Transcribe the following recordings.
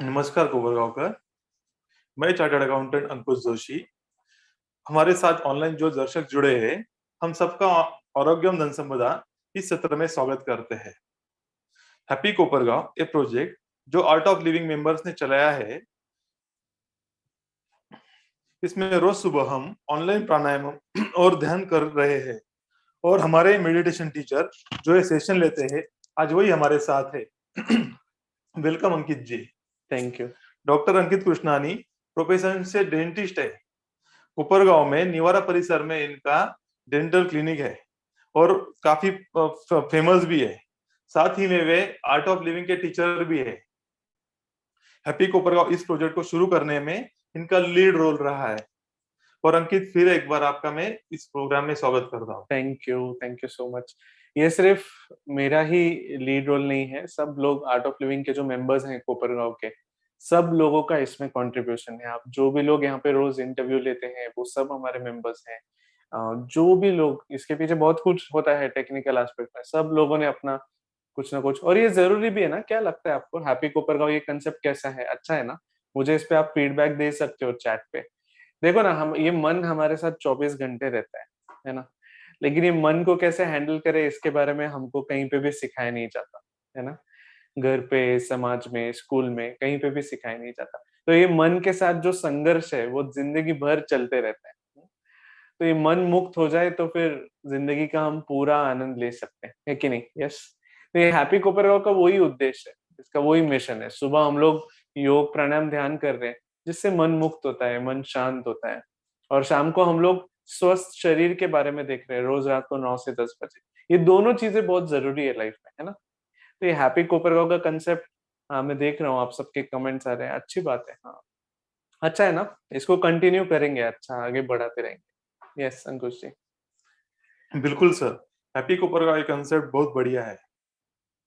नमस्कार कोपरगांवकर। मैं chartered accountant अंकुश जोशी। हमारे साथ ऑनलाइन जो दर्शक जुड़े हैं, हम सबका आरोग्यम धन संपदा इस सत्र में स्वागत करते हैं। हैप्पी कोपरगांव ये प्रोजेक्ट जो आर्ट ऑफ लिविंग मेंबर्स ने चलाया है, इसमें रोज सुबह हम ऑनलाइन प्राणायाम और ध्यान कर रहे हैं। और हमारे मेडिटेशन टीचर जो ये सेशन लेते हैं, आज वही हमारे साथ है। Welcome Ankit ji. Thank you. Doctor Ankit Krishnani profession से डेंटिस्ट है। कोपरगांव में निवारा परिसर में इनका डेंटल क्लिनिक है और काफी फेमस भी है। साथ ही में वे आर्ट ऑफ लिविंग के टीचर भी है। हैप्पी कोपरगांव इस प्रोजेक्ट को शुरू करने में इनका लीड रोल रहा है। और अंकित, फिर एक बार आपका मैं इस प्रोग्राम में स्वागत करता हूँ। Thank you so much. ये सिर्फ मेरा ही लीड रोल नहीं है, सब लोग आर्ट ऑफ लिविंग के जो मेंबर्स हैं कोपरगांव के, सब लोगों का इसमें कंट्रीब्यूशन है। आप जो भी लोग यहाँ पे रोज इंटरव्यू लेते हैं वो सब हमारे मेंबर्स हैं। जो भी लोग इसके पीछे बहुत कुछ होता है टेक्निकल एस्पेक्ट में, सब लोगों ने अपना कुछ ना कुछ। और ये जरूरी भी है ना। क्या लगता है आपको हैप्पी कोपरगांव ये कंसेप्ट कैसा है? अच्छा है ना? मुझे इस पे आप फीडबैक दे सकते हो चैट पे। देखो ना, हम ये मन हमारे साथ 24 घंटे रहता है ना। लेकिन ये मन को कैसे हैंडल करे इसके बारे में हमको कहीं पे भी सिखाया नहीं जाता, है ना। घर पे, समाज में, स्कूल में, कहीं पे भी सिखाया नहीं जाता। तो ये मन के साथ जो संघर्ष है वो जिंदगी भर चलते रहते हैं। तो ये मन मुक्त हो जाए तो फिर जिंदगी का हम पूरा आनंद ले सकते हैं, है कि नहीं? यस। तो ये हैप्पी कोपरगांव का वही उद्देश्य है, इसका वही मिशन है। सुबह हम लोग योग प्राणायाम ध्यान कर रहे हैं, जिससे मन मुक्त होता है, मन शांत होता है। और शाम को हम लोग स्वस्थ शरीर के बारे में देख रहे हैं, रोज रात को 9 से 10 बजे। ये दोनों चीजें बहुत जरूरी है लाइफ में, है ना। तो ये हैप्पी कोपरगांव का कंसेप्ट, हाँ मैं देख रहा हूँ आप सबके कमेंट्स आ रहे हैं, अच्छी बात है। हाँ, अच्छा है ना। इसको कंटिन्यू करेंगे, अच्छा आगे बढ़ाते रहेंगे। यस अंकुश जी। बिल्कुल सर, हैप्पी कोपरगांव ये कंसेप्ट बहुत बढ़िया है।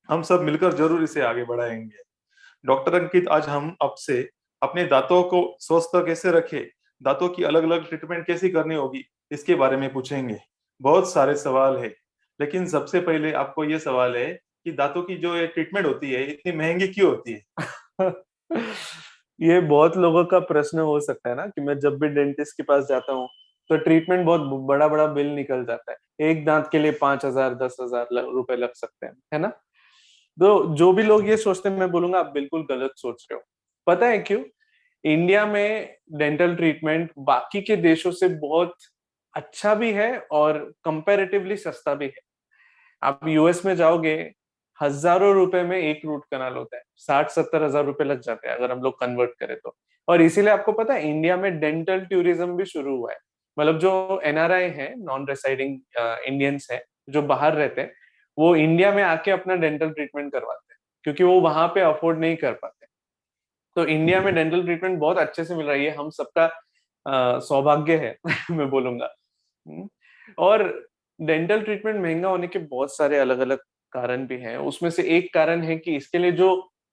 हम सब मिलकर जरूर इसे आगे बढ़ाएंगे। डॉक्टर अंकित, आज हम आपसे अपने दांतों को स्वस्थ कैसे रखें, दांतों की अलग अलग ट्रीटमेंट कैसी करनी होगी, इसके बारे में पूछेंगे। बहुत सारे सवाल है, लेकिन सबसे पहले आपको ये सवाल है कि दांतों की जो ये ट्रीटमेंट होती है इतनी महंगी क्यों होती है? ये बहुत लोगों का प्रश्न हो सकता है ना, कि मैं जब भी डेंटिस्ट के पास जाता हूँ तो ट्रीटमेंट बहुत बड़ा बड़ा बिल निकल जाता है। एक दांत के लिए 5,000 10,000 रुपए लग सकते हैं, है ना। तो जो भी लोग ये सोचते हैं, मैं बोलूंगा आप बिल्कुल गलत सोच रहे हो। पता है क्यों? इंडिया में डेंटल ट्रीटमेंट बाकी के देशों से बहुत अच्छा भी है और कंपैरेटिवली सस्ता भी है। आप यूएस में जाओगे, हजारों रुपए में एक रूट कनाल होता है, 60-70 हजार रुपए लग जाते हैं अगर हम लोग कन्वर्ट करें तो। और इसीलिए आपको पता है इंडिया में डेंटल टूरिज्म भी शुरू हुआ है। मतलब जो एनआरआई है, नॉन रेसाइडिंग इंडियंस है, जो बाहर रहते हैं, वो इंडिया में आके अपना डेंटल ट्रीटमेंट करवाते हैं, क्योंकि वो वहां पे अफोर्ड नहीं कर पाते। तो इंडिया में डेंटल ट्रीटमेंट बहुत अच्छे से मिल रही है, हम सबका सौभाग्य है। मैं बोलूंगा। हम्म। और डेंटल ट्रीटमेंट महंगा होने के बहुत सारे अलग अलग कारण भी हैं। उसमें से एक कारण है कि इसके लिए जो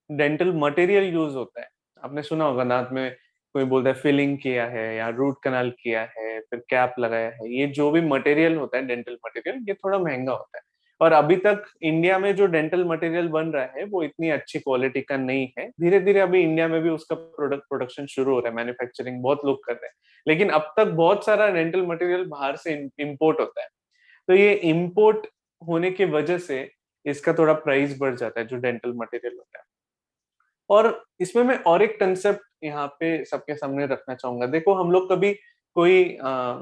डेंटल मटेरियल यूज होता है, आपने सुना होगा दांत में कोई बोलता है फिलिंग किया है या रूट कनाल किया है, फिर कैप लगाया है। ये जो भी मटेरियल होता है, डेंटल मटेरियल, ये थोड़ा महंगा होता है। और अभी तक इंडिया में जो डेंटल मटेरियल बन रहा है वो इतनी अच्छी क्वालिटी का नहीं है। धीरे धीरे अभी इंडिया में भी उसका प्रोडक्शन शुरू हो रहा है, मैन्युफैक्चरिंग बहुत लोग कर रहे हैं। लेकिन अब तक बहुत सारा डेंटल मटेरियल बाहर से इंपोर्ट होता है। तो ये इंपोर्ट होने की वजह से इसका थोड़ा प्राइस बढ़ जाता है, जो डेंटल मटेरियल होता है। और इसमें मैं और एक कंसेप्ट यहाँ पे सबके सामने रखना चाहूंगा। देखो, हम लोग कभी कोई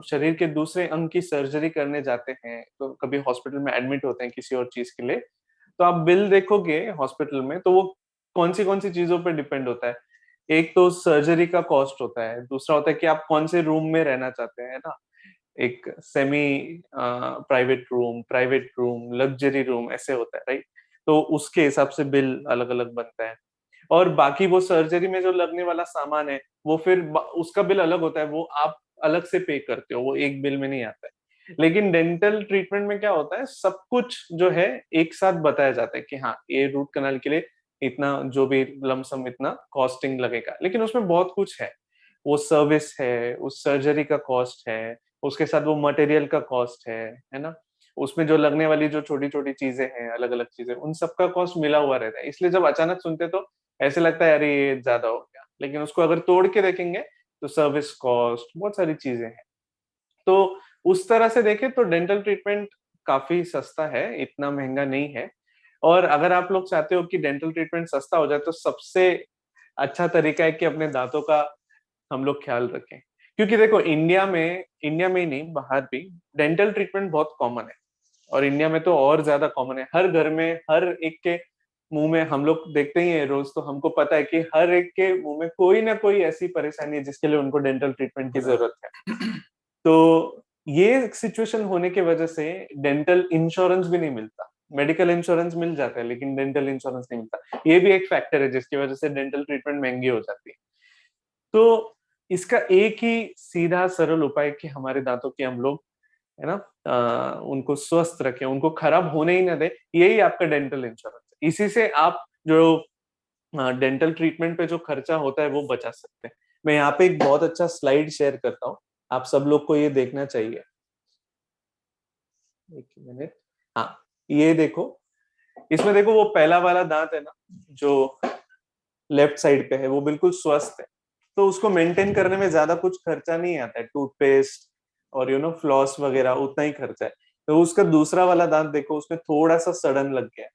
शरीर के दूसरे अंग की सर्जरी करने जाते हैं, तो कभी हॉस्पिटल में एडमिट होते हैं किसी और चीज के लिए, तो आप बिल देखोगे हॉस्पिटल में, तो वो कौन सी चीजों पर डिपेंड होता है। एक तो सर्जरी का कॉस्ट होता है, दूसरा होता है कि आप कौन से रूम में रहना चाहते हैं ना। एक semi private room, luxury room, ऐसे होता है, राइट। तो उसके हिसाब से बिल अलग अलग बनता है। और बाकी वो सर्जरी में जो लगने वाला सामान है, वो फिर उसका बिल अलग होता है, वो आप अलग से पे करते हो, वो एक बिल में नहीं आता है। लेकिन डेंटल ट्रीटमेंट में क्या होता है, सब कुछ जो है एक साथ बताया जाता है कि हाँ, ये रूट कनाल के लिए इतना, जो भी लमसम इतना कॉस्टिंग लगेगा। लेकिन उसमें बहुत कुछ है, वो सर्विस है, उस सर्जरी का कॉस्ट है, उसके साथ वो मटेरियल का कॉस्ट है ना। उसमें जो लगने वाली जो छोटी छोटी चीजें हैं, अलग अलग चीजें, उन सबका कॉस्ट मिला हुआ रहता है। इसलिए जब अचानक सुनते तो ऐसे लगता है अरे ये ज्यादा हो गया, लेकिन उसको अगर तोड़ के देखेंगे तो सर्विस कॉस्ट, बहुत सारी चीजें हैं। तो उस तरह से देखें तो डेंटल ट्रीटमेंट काफी सस्ता है, इतना महंगा नहीं है। और अगर आप लोग चाहते हो कि डेंटल ट्रीटमेंट सस्ता हो जाए, तो सबसे अच्छा तरीका है कि अपने दांतों का हम लोग ख्याल रखें। क्योंकि देखो इंडिया में ही नहीं, बाहर भी डेंटल ट्रीटमेंट बहुत कॉमन है। और इंडिया में तो और ज्यादा कॉमन है, हर घर में हर एक के मुंह में, हम लोग देखते ही है रोज, तो हमको पता है कि हर एक के मुंह में कोई ना कोई ऐसी परेशानी है जिसके लिए उनको डेंटल ट्रीटमेंट की जरूरत है। तो ये सिचुएशन होने की वजह से डेंटल इंश्योरेंस भी नहीं मिलता। मेडिकल इंश्योरेंस मिल जाता है लेकिन डेंटल इंश्योरेंस नहीं मिलता। ये भी एक फैक्टर है जिसकी वजह से डेंटल ट्रीटमेंट महंगी हो जाती है। तो इसका एक ही सीधा सरल उपाय कि हमारे दांतों की हम लोग, है ना, उनको स्वस्थ रखें, उनको खराब होने ही ना दे, यही आपका डेंटल इंश्योरेंस है। इसी से आप जो डेंटल ट्रीटमेंट पे जो खर्चा होता है वो बचा सकते हैं। मैं यहाँ पे एक बहुत अच्छा स्लाइड शेयर करता हूँ, आप सब लोग को ये देखना चाहिए। एक मिनट। हाँ, ये देखो, इसमें देखो वो पहला वाला दांत है ना, जो लेफ्ट साइड पे है, वो बिल्कुल स्वस्थ है। तो उसको मेंटेन करने में ज्यादा कुछ खर्चा नहीं आता है, टूथपेस्ट और फ्लॉस वगैरह उतना ही खर्चा है। तो उसका दूसरा वाला दांत देखो, उसमें थोड़ा सा सड़न लग गया है।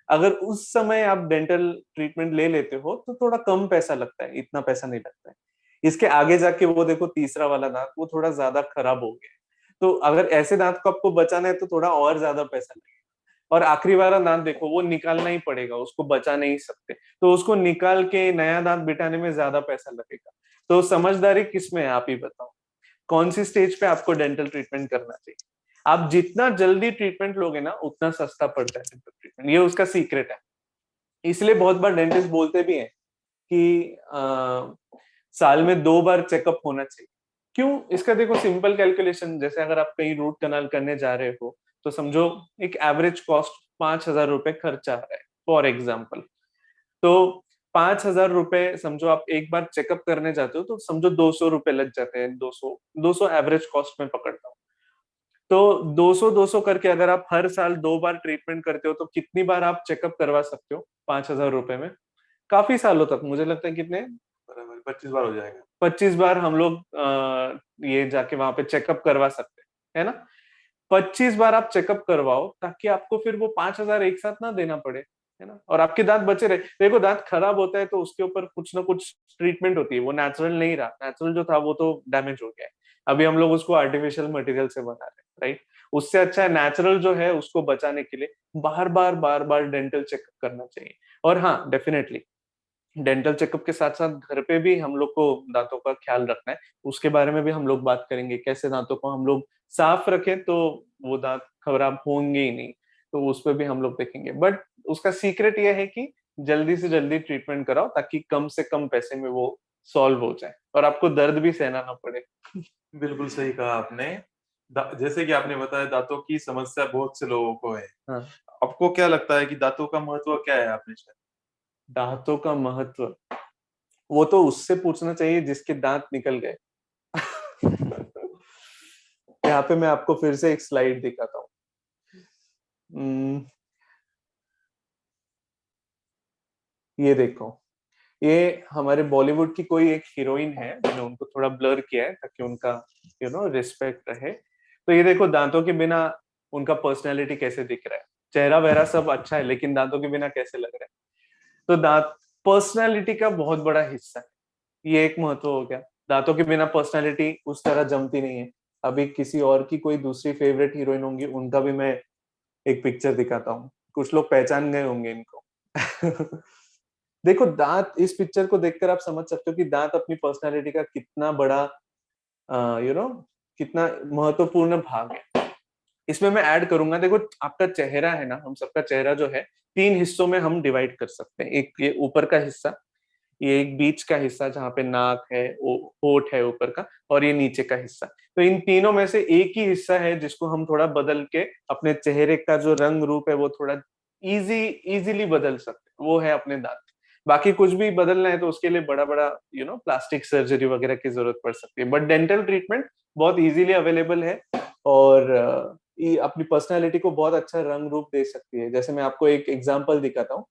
अगर उस समय आप डेंटल ट्रीटमेंट ले लेते हो तो थोड़ा कम पैसा लगता है, इतना पैसा नहीं लगता है। इसके आगे जाके वो देखो तीसरा वाला दांत, वो थोड़ा ज्यादा खराब हो गया है। तो अगर ऐसे दांत को आपको बचाना है तो थोड़ा और ज्यादा पैसा लगेगा। और आखिरी वाला दांत देखो, वो निकालना ही पड़ेगा, उसको बचा नहीं सकते। तो उसको निकाल के नया दांत बिठाने में ज्यादा पैसा लगेगा। तो समझदारी किसमें है, आप ही बताओ, कौन सी स्टेज पे आपको डेंटल ट्रीटमेंट करना चाहिए। आप जितना जल्दी ट्रीटमेंट लोगे ना, उतना सस्ता पड़ता है डेंटल ट्रीटमेंट, ये उसका सीक्रेट है। इसलिए बहुत बार डेंटिस्ट बोलते भी हैं कि साल में 2 बार चेकअप होना चाहिए। क्यों? इसका देखो सिंपल कैलकुलेशन, जैसे अगर आप कहीं रूट कनाल करने जा रहे हो, तो समझो एक एवरेज कॉस्ट 5,000 रुपए खर्चा आ रहा है, फॉर एग्जाम्पल। तो 5,000 रुपए समझो आप एक बार चेकअप करने जाते हो, तो समझो 200 रुपए लग जाते हैं, 200 एवरेज कॉस्ट में पकड़ता हूँ। तो 200 करके अगर आप हर साल 2 बार ट्रीटमेंट करते हो, तो कितनी बार आप चेकअप करवा सकते हो 5,000 रुपए में? काफी सालों तक, मुझे लगता है कितने, बराबर 25 बार हो जाएगा। 25 बार हम लोग ये जाके वहां पे चेकअप करवा सकते हैं, है ना। 25 बार आप चेकअप करवाओ, ताकि आपको फिर वो 5,000 एक साथ ना देना पड़े, है ना, और आपके दांत बचे रहे। देखो दांत खराब होता है तो उसके ऊपर कुछ ना कुछ ट्रीटमेंट होती है, वो नेचुरल नहीं रहा, नेचुरल जो था वो तो डैमेज हो गया है। अभी हम लोग उसको आर्टिफिशियल मटेरियल से बना रहे हैं, राइट। उससे अच्छा है नेचुरल जो है, उसको बचाने के लिए बार बार डेंटल चेकअप करना चाहिए। और हाँ, डेफिनेटली डेंटल चेकअप के साथ साथ घर पे भी हम लोग को दांतों का ख्याल रखना है। उसके बारे में भी हम लोग बात करेंगे, कैसे दांतों को हम लोग साफ रखें तो वो दांत खराब होंगे ही नहीं। तो उस पर भी हम लोग देखेंगे, बट उसका सीक्रेट ये है कि जल्दी से जल्दी ट्रीटमेंट कराओ, ताकि कम से कम पैसे में वो सॉल्व हो जाए और आपको दर्द भी सहना ना पड़े। बिल्कुल सही कहा आपने। जैसे कि आपने बताया, दांतों की समस्या बहुत से लोगों को है। हाँ, आपको क्या लगता है कि दांतों का महत्व क्या है आपने शायद? दांतों का महत्व, वो तो उससे पूछना चाहिए जिसके दांत निकल गए। यहाँ पे मैं आपको फिर से एक स्लाइड दिखाता हूँ। हम्म, ये देखो, ये हमारे बॉलीवुड की कोई एक हीरोइन है, मैंने उनको थोड़ा ब्लर किया है ताकि उनका रिस्पेक्ट रहे। तो ये देखो दांतों के बिना उनका पर्सनैलिटी कैसे दिख रहा है। चेहरा वेहरा सब अच्छा है, लेकिन दांतों के बिना कैसे लग रहा है। तो दांत पर्सनैलिटी का बहुत बड़ा हिस्सा है, ये एक महत्व हो गया। दांतों के बिना पर्सनैलिटी उस तरह जमती नहीं है। अभी किसी और की कोई दूसरी फेवरेट हीरोइन होंगी, उनका भी मैं एक पिक्चर दिखाता हूँ, कुछ लोग पहचान गए होंगे इनको। देखो दांत, इस पिक्चर को देखकर आप समझ सकते हो कि दांत अपनी पर्सनालिटी का कितना बड़ा यू नो कितना महत्वपूर्ण भाग है। इसमें मैं ऐड करूंगा, देखो आपका चेहरा है ना, हम सबका चेहरा जो है 3 हिस्सों में हम डिवाइड कर सकते हैं। एक ये ऊपर का हिस्सा, ये एक बीच का हिस्सा जहाँ पे नाक है, होठ है ऊपर का, और ये नीचे का हिस्सा। तो इन तीनों में से एक ही हिस्सा है जिसको हम थोड़ा बदल के अपने चेहरे का जो रंग रूप है वो थोड़ा इजीली बदल सकते हैं, वो है अपने दांत। बाकी कुछ भी बदलना है तो उसके लिए बड़ा बड़ा प्लास्टिक सर्जरी वगैरह की जरूरत पड़ सकती है, बट डेंटल ट्रीटमेंट बहुत इजीली अवेलेबल है। और ये अपनी पर्सनैलिटी को बहुत अच्छा रंग रूप दे सकती है। जैसे मैं आपको एक एग्जांपल दिखाता हूँ।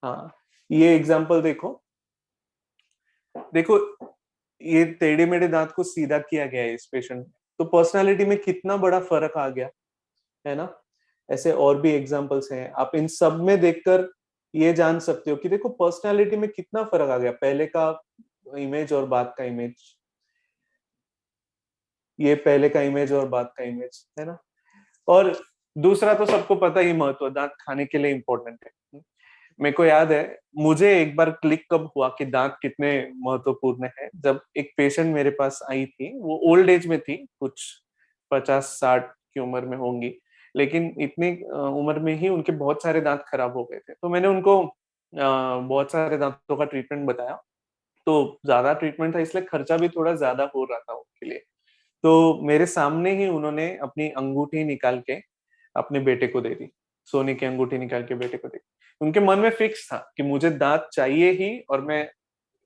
हाँ, ये एग्जाम्पल देखो, देखो ये टेढ़े मेढ़े दांत को सीधा किया गया है इस पेशेंट में, तो पर्सनालिटी में कितना बड़ा फर्क आ गया, है ना। ऐसे और भी एग्जांपल्स हैं, आप इन सब में देखकर ये जान सकते हो कि देखो पर्सनालिटी में कितना फर्क आ गया, पहले का इमेज और बाद का इमेज, ये पहले का इमेज और बाद का इमेज, है ना। और दूसरा तो सबको पता ही, महत्व दांत खाने के लिए इम्पोर्टेंट है। मेरे को याद है, मुझे एक बार क्लिक कब हुआ कि दांत कितने महत्वपूर्ण है, जब एक पेशेंट मेरे पास आई थी, वो ओल्ड एज में थी, कुछ 50-60 की उम्र में होंगी, लेकिन इतनी उम्र में ही उनके बहुत सारे दांत खराब हो गए थे। तो मैंने उनको बहुत सारे दांतों का ट्रीटमेंट बताया, तो ज्यादा ट्रीटमेंट था इसलिए खर्चा भी थोड़ा ज्यादा हो रहा था उनके लिए। तो मेरे सामने ही उन्होंने अपनी अंगूठी निकाल के अपने बेटे को दे दी, सोने की अंगूठी निकाल के बेटे को दे दी। उनके मन में फिक्स था कि मुझे दांत चाहिए ही, और मैं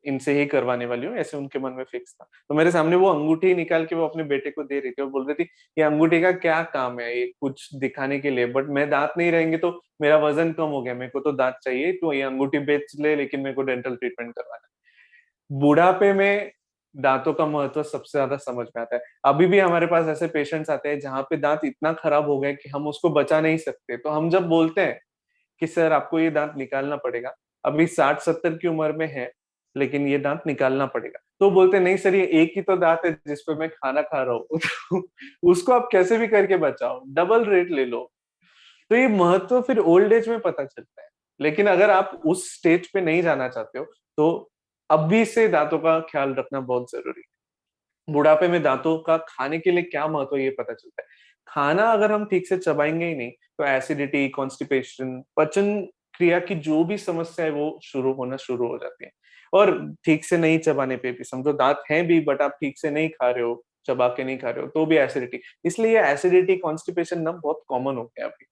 इनसे ही करवाने वाली हूँ, ऐसे उनके मन में फिक्स था। तो मेरे सामने वो अंगूठी निकाल के वो अपने बेटे को दे रही थी और बोल रही थी, ये अंगूठी का क्या काम है, ये कुछ दिखाने के लिए, बट मैं दांत नहीं रहेंगे तो मेरा वजन कम हो गया, मेरे को तो दांत चाहिए, तो ये अंगूठी बेच ले, लेकिन मेरे को डेंटल ट्रीटमेंट करवाना है। बुढ़ापे में दांतों का महत्व सबसे ज्यादा समझ में आता है। अभी भी हमारे पास ऐसे पेशेंट्स आते हैं जहां पे दांत इतना खराब हो गया कि हम उसको बचा नहीं सकते, तो हम जब बोलते हैं कि सर आपको ये दांत निकालना पड़ेगा, अभी 60-70 की उम्र में है, लेकिन ये दांत निकालना पड़ेगा, तो बोलते नहीं सर, ये एक ही तो दांत है जिसपे मैं खाना खा रहा हूँ तो उसको आप कैसे भी करके बचाओ, डबल रेट ले लो। तो ये महत्व फिर ओल्ड एज में पता चलता है। लेकिन अगर आप उस स्टेज पे नहीं जाना चाहते हो, तो अभी से दांतों का ख्याल रखना बहुत जरूरी है। बुढ़ापे में दांतों का खाने के लिए क्या महत्व है, ये पता चलता है। खाना अगर हम ठीक से चबाएंगे ही नहीं, तो एसिडिटी, कॉन्स्टिपेशन, पचन क्रिया की जो भी समस्या है वो शुरू हो जाती है। और ठीक से नहीं चबाने पे भी, समझो दांत हैं भी बट आप ठीक से नहीं खा रहे हो, चबा के नहीं खा रहे हो, तो भी एसिडिटी। इसलिए ये एसिडिटी, कॉन्स्टिपेशन ना बहुत कॉमन हो गया अभी,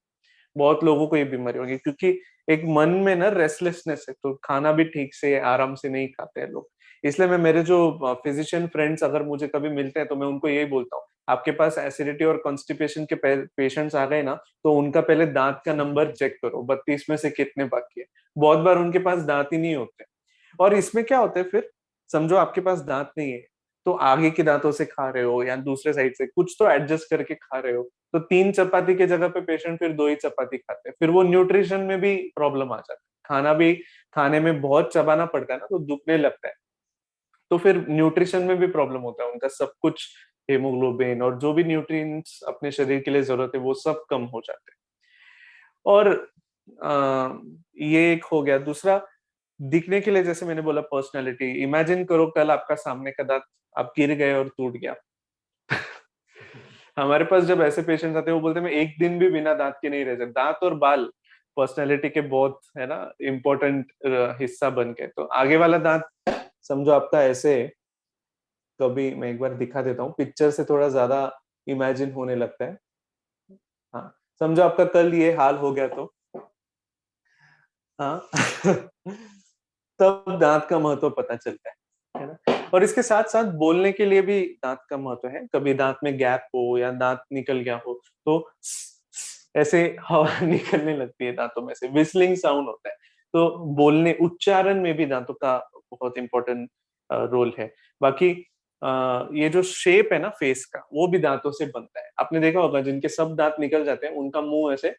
बहुत लोगों को ये बीमारी होगी, क्योंकि एक मन में ना रेस्टलेसनेस है, तो खाना भी ठीक से आराम से नहीं खाते हैं लोग। इसलिए मैं, मेरे जो फिजिशियन फ्रेंड्स अगर मुझे कभी मिलते हैं, तो मैं उनको यही बोलता हूँ, आपके पास एसिडिटी और कॉन्स्टिपेशन के पेशेंट्स आ गए ना, तो उनका पहले दांत का नंबर चेक करो, 32 में से कितने बाकी है। बहुत बार उनके पास दांत ही नहीं होते। और इसमें क्या होता है फिर, समझो आपके पास दांत नहीं है, तो आगे के दांतों से खा रहे हो या दूसरे साइड से कुछ तो एडजस्ट करके खा रहे हो, तो 3 चपाती की जगह पे पेशेंट फिर 2 ही चपाती खाते हैं, फिर वो न्यूट्रिशन में भी प्रॉब्लम आ जाता है। खाना भी खाने में बहुत चबाना पड़ता है ना, तो दुखने लगता है, तो फिर न्यूट्रिशन में भी प्रॉब्लम होता है उनका, सब कुछ हेमोग्लोबिन और जो भी न्यूट्रिएंट्स अपने शरीर के लिए जरूरत है वो सब कम हो जाते हैं। और ये एक हो गया। दूसरा, दिखने के लिए, जैसे मैंने बोला पर्सनालिटी, इमेजिन करो कल आपका सामने का दांत, आप गिर गए और टूट गया हमारे पास जब ऐसे पेशेंट्स आते हैं, वो बोलते हैं मैं एक दिन भी बिना दांत के नहीं रह सकता। दांत और बाल पर्सनालिटी के बहुत, है ना, इम्पोर्टेंट हिस्सा बन के। तो आगे वाला दांत समझो आपका ऐसे, कभी मैं एक बार दिखा देता हूँ, पिक्चर से थोड़ा ज्यादा इमेजिन होने लगता है। हाँ, समझो आपका कल ये हाल हो गया तो, हाँ तब दांत का महत्व पता चलता है ना। और इसके साथ साथ बोलने के लिए भी दांत का महत्व है। कभी दांत में गैप हो या दांत निकल गया हो, तो ऐसे हवा निकलने लगती है दांतों में से, विस्लिंग साउंड होता है। तो बोलने, उच्चारण में भी दांतों का बहुत इंपॉर्टेंट रोल है। बाकी ये जो शेप है ना फेस का, वो भी दांतों से बनता है। आपने देखा होगा जिनके सब दांत निकल जाते हैं, उनका मुंह ऐसे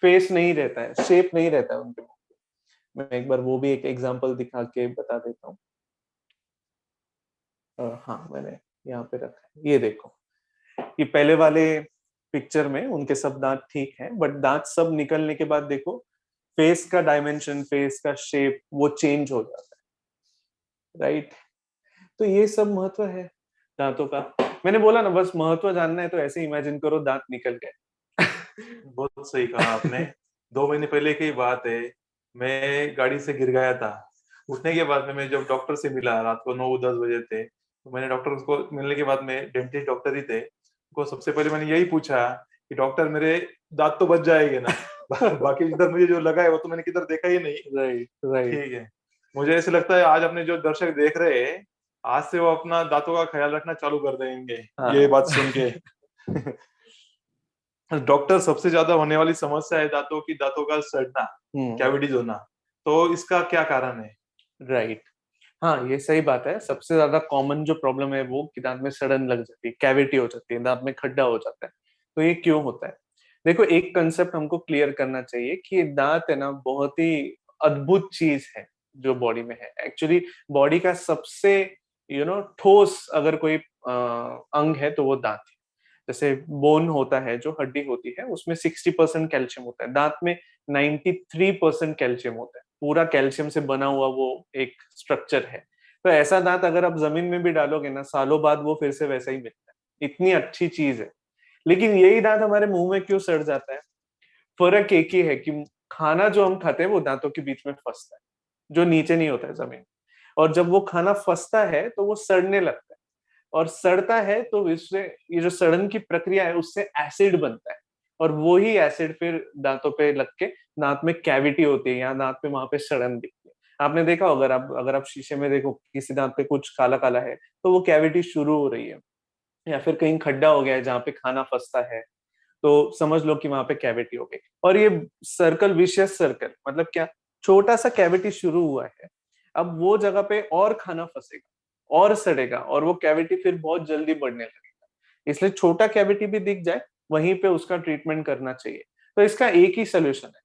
फेस नहीं रहता है, शेप नहीं रहता है उनके मुंह। मैं एक बार वो भी एक एग्जांपल दिखा के बता देता हूँ। हाँ, मैंने यहाँ पे रखा है, ये देखो। ये पहले वाले पिक्चर में उनके सब दांत ठीक हैं, बट दांत सब निकलने के बाद देखो, फेस का डायमेंशन, फेस का शेप वो चेंज हो जाता है, राइट। तो ये सब महत्व है दांतों का। मैंने बोला ना, बस महत्व जानना है तो ऐसे इमेजिन करो दांत निकल गए बहुत सही कहा आपने। 2 महीने पहले की बात है, मैं गाड़ी से गिर गया था। उठने के बाद में मैं जब डॉक्टर से मिला, रात को 9-10 बजे थे, तो मैंने डॉक्टर को मिलने के बाद में, डेंटिस्ट डॉक्टर ही थे, उनको सबसे पहले मैंने यही पूछा कि डॉक्टर मेरे दांत तो बच जाएंगे ना बाकी इधर मुझे जो लगा है वो तो मैंने किधर देखा ही नहीं। Right, right. ठीक है। मुझे ऐसे लगता है आज अपने जो दर्शक देख रहे हैं, आज से वो अपना दांतों का ख्याल रखना चालू कर देंगे ये हाँ बात सुन के डॉक्टर, सबसे ज्यादा होने वाली समस्या है दांतों की, दांतों का सड़ना, हम्म। कैविटीज होना। तो इसका क्या कारण है? राइट। हाँ, ये सही बात है। सबसे ज्यादा कॉमन जो प्रॉब्लम है वो कि दांत में सड़न लग जाती है, कैविटी हो जाती है, दांत में खड्डा हो जाता है। तो ये क्यों होता है? देखो, एक कंसेप्ट हमको क्लियर करना चाहिए कि दांत है ना बहुत ही अद्भुत चीज है जो बॉडी में है। एक्चुअली बॉडी का सबसे ठोस अगर कोई अंग है तो वो दांत है। जैसे बोन होता है, जो हड्डी होती है, उसमें 60% कैल्शियम होता है, दांत में 93% कैल्शियम होता है। पूरा कैल्शियम से बना हुआ वो एक स्ट्रक्चर है। तो ऐसा दांत अगर आप जमीन में भी डालोगे ना, सालों बाद वो फिर से वैसा ही मिलता है। इतनी अच्छी चीज है। लेकिन यही दांत हमारे मुंह में क्यों सड़ जाता है? फर्क एक ही है कि खाना जो हम खाते हैं वो दांतों के बीच में फंसता है, जो नीचे नहीं होता है जमीन। और जब वो खाना फंसता है तो वो सड़ने लगता है, और सड़ता है तो इससे ये जो सड़न की प्रक्रिया है उससे एसिड बनता है। और वो ही एसिड फिर दांतों पे लग के दांत में कैविटी होती है, यहाँ दांत पे, वहां पे सड़न दिखती है। आपने देखा होगा, अगर आप शीशे में देखो किसी दांत पे कुछ काला काला है, तो वो कैविटी शुरू हो रही है। या फिर कहीं खड्डा हो गया है जहाँ पे खाना फंसता है, तो समझ लो कि वहां पे कैविटी हो गई। और ये सर्कल, विशियस सर्कल, मतलब क्या? छोटा सा कैविटी शुरू हुआ है, अब वो जगह पे और खाना फंसेगा और सड़ेगा, और वो कैविटी फिर बहुत जल्दी बढ़ने लगेगा। इसलिए छोटा कैविटी भी दिख जाए, वहीं पे उसका ट्रीटमेंट करना चाहिए। तो इसका एक ही सोल्यूशन है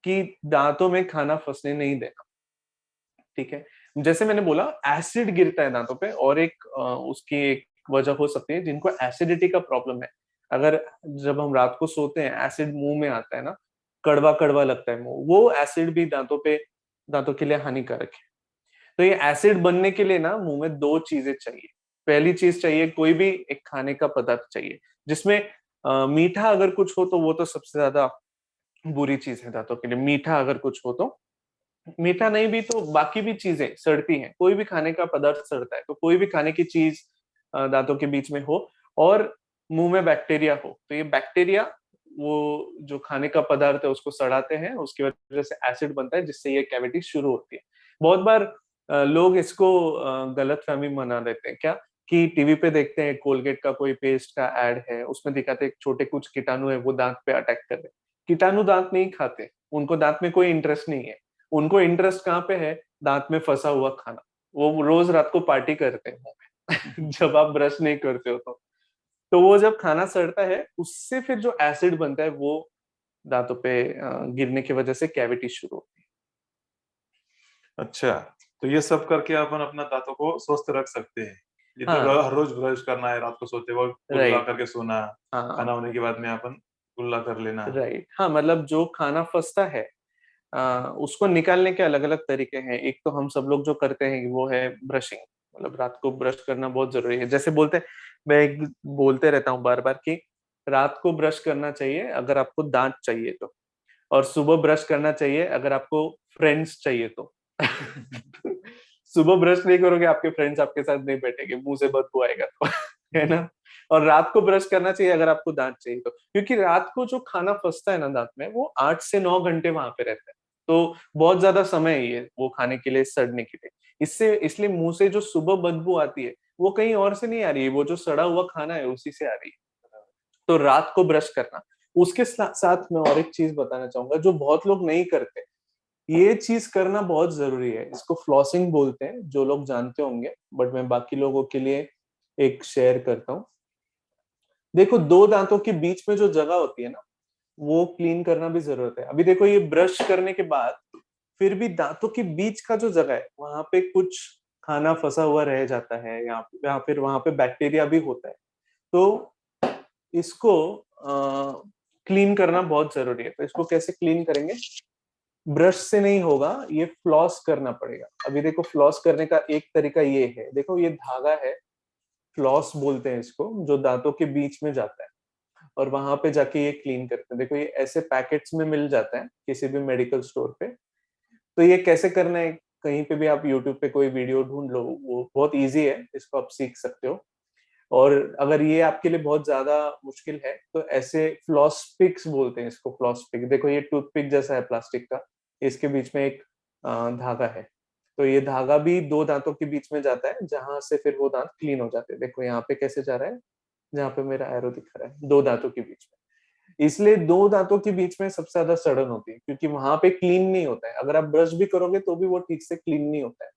कि दांतों में खाना फंसने नहीं देना। ठीक है। जैसे मैंने बोला, एसिड गिरता है दांतों पे, और उसकी एक वजह हो सकती है जिनको एसिडिटी का प्रॉब्लम है। अगर जब हम रात को सोते हैं, एसिड मुंह में आता है ना, कड़वा कड़वा लगता है मुंह, वो एसिड भी दांतों के लिए हानिकारक है। तो ये एसिड बनने के लिए ना मुंह में दो चीजें चाहिए। पहली चीज चाहिए, कोई भी एक खाने का पदार्थ चाहिए जिसमें मीठा अगर कुछ हो तो वो तो सबसे ज्यादा बुरी चीज है दांतों के लिए। मीठा अगर कुछ हो तो, मीठा नहीं भी तो बाकी भी चीजें सड़ती हैं। कोई भी खाने का पदार्थ सड़ता है, तो कोई भी खाने की चीज दांतों के बीच में हो, और मुंह में बैक्टीरिया हो, तो ये बैक्टीरिया वो जो खाने का पदार्थ है उसको सड़ाते हैं, उसकी वजह से एसिड बनता है, जिससे ये कैविटी शुरू होती है। बहुत बार लोग इसको गलत फहमी बना देते हैं, क्या कि टीवी पे देखते हैं कोलगेट का कोई पेस्ट का एड है, उसमें दिखाते हैं छोटे कुछ कीटाणु है वो दांत पे अटैक कर रहे हैं। कीटाणु दांत नहीं खाते, उनको दांत में कोई इंटरेस्ट नहीं है। उनको इंटरेस्ट कहाँ पे है? दांत में फंसा हुआ खाना। वो रोज रात को पार्टी करते हैं मुंह में जब आप ब्रश नहीं करते हो तो वो जब खाना सड़ता है, उससे फिर जो एसिड बनता है वो दांतों पे गिरने की वजह से कैविटी शुरू होती अच्छा, तो ये सब करके अपन अपना दांतों को स्वस्थ रख सकते हैं। है। जितना हाँ। हर रोज ब्रश करना है, रात को सोते वक्त कुल्ला राइट। करके सोना, खाना हाँ। होने के बाद में अपन कुल्ला कर लेना। राइट। हाँ, मतलब जो खाना फंसता है, उसको निकालने के अलग अलग तरीके हैं। एक तो हम सब लोग जो करते हैं वो है ब्रशिंग। मतलब रात को ब्रश करना बहुत जरूरी है। जैसे बोलते रहता हूँ बार बार कि रात को ब्रश करना चाहिए अगर आपको दांत चाहिए तो, और सुबह ब्रश करना चाहिए अगर आपको फ्रेंड्स चाहिए तो। सुबह ब्रश नहीं करोगे, आपके फ्रेंड्स आपके साथ नहीं बैठेंगे, मुंह से बदबू आएगा तो है ना। और रात को ब्रश करना चाहिए अगर आपको दांत चाहिए तो, क्योंकि रात को जो खाना फंसता है ना दांत में, वो 8 से 9 घंटे वहां पे रहता है। तो बहुत ज्यादा समय है ये वो खाने के लिए सड़ने के लिए। इसलिए मुंह से जो सुबह बदबू आती है वो कहीं और से नहीं आ रही है, वो जो सड़ा हुआ खाना है उसी से आ रही है। तो रात को ब्रश करना। उसके साथ मैं और एक चीज बताना चाहूंगा जो बहुत लोग नहीं करते। ये चीज करना बहुत जरूरी है, इसको फ्लॉसिंग बोलते हैं, जो लोग जानते होंगे, बट मैं बाकी लोगों के लिए एक शेयर करता हूँ। देखो, दो दांतों के बीच में जो जगह होती है ना, वो क्लीन करना भी जरूरत है। अभी देखो, ये ब्रश करने के बाद फिर भी दांतों के बीच का जो जगह है वहां पे कुछ खाना फंसा हुआ रह जाता है, या फिर वहां पे बैक्टीरिया भी होता है। तो इसको क्लीन करना बहुत जरूरी है। तो इसको कैसे क्लीन करेंगे? ब्रश से नहीं होगा, ये फ्लॉस करना पड़ेगा। अभी देखो, फ्लॉस करने का एक तरीका ये है, देखो ये धागा है, फ्लॉस बोलते हैं इसको, जो दांतों के बीच में जाता है और वहां पे जाके ये क्लीन करते हैं। देखो, ये ऐसे पैकेट्स में मिल जाता है किसी भी मेडिकल स्टोर पे। तो ये कैसे करना है, कहीं पे भी आप यूट्यूब पे कोई वीडियो ढूंढ लो, वो बहुत इजी है, इसको आप सीख सकते हो। और अगर ये आपके लिए बहुत ज्यादा मुश्किल है तो ऐसे फ्लॉस पिक्स बोलते हैं इसको, फ्लॉस पिक। देखो, ये टूथपिक जैसा है प्लास्टिक का, इसके बीच में एक धागा है। तो ये धागा भी दो दांतों के बीच में जाता है, जहां से फिर वो दांत क्लीन हो जाते हैं। देखो यहाँ पे कैसे जा रहा है, जहाँ पे मेरा एरो दिख रहा है, दो दांतों के बीच में। इसलिए दो दांतों के बीच में सबसे ज्यादा सड़न होती है, क्योंकि वहां पे क्लीन नहीं होता है। अगर आप ब्रश भी करोगे तो भी वो ठीक से क्लीन नहीं होता है।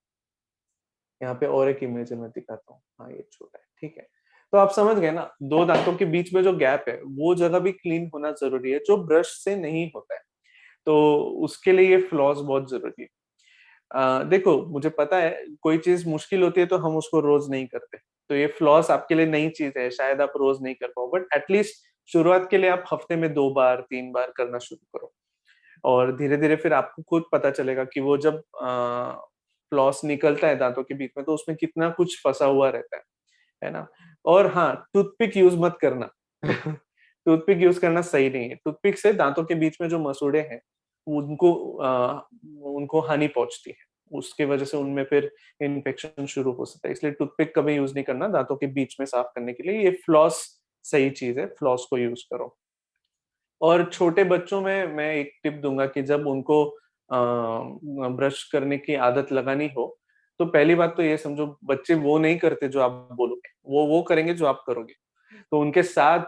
यहाँ पे और एक इमेज मैं दिखाता हूँ। हाँ, ये छोटा है, ठीक है। तो आप समझ गए ना, दो दांतों के बीच में जो गैप है वो जगह भी क्लीन होना जरूरी है, जो ब्रश से नहीं होता है। तो उसके लिए ये फ्लॉस बहुत जरूरी है। देखो, मुझे पता है कोई चीज मुश्किल होती है तो हम उसको रोज नहीं करते। तो ये फ्लॉस आपके लिए नई चीज है, शायद आप रोज नहीं कर पाओ, बट एटलीस्ट शुरुआत के लिए आप हफ्ते में 2 बार 3 बार करना शुरू करो। और धीरे धीरे फिर आपको खुद पता चलेगा कि वो जब फ्लॉस निकलता है दांतों के बीच में तो उसमें कितना कुछ फंसा हुआ रहता है ना। और हाँ, टूथपिक यूज मत करना। टूथपिक यूज करना सही नहीं है। टूथपिक से दांतों के बीच में जो मसूड़े हैं उनको उनको हानि पहुंचती है। उसके वजह से उनमें फिर इन्फेक्शन शुरू हो सकता है। इसलिए टूथपिक कभी यूज नहीं करना दांतों के बीच में साफ करने के लिए। ये फ्लॉस सही चीज है, फ्लॉस को यूज करो। और छोटे बच्चों में मैं एक टिप दूंगा कि जब उनको ब्रश करने की आदत लगानी हो, तो पहली बात तो ये समझो, बच्चे वो नहीं करते जो आप बोलोगे, वो करेंगे जो आप करोगे। तो उनके साथ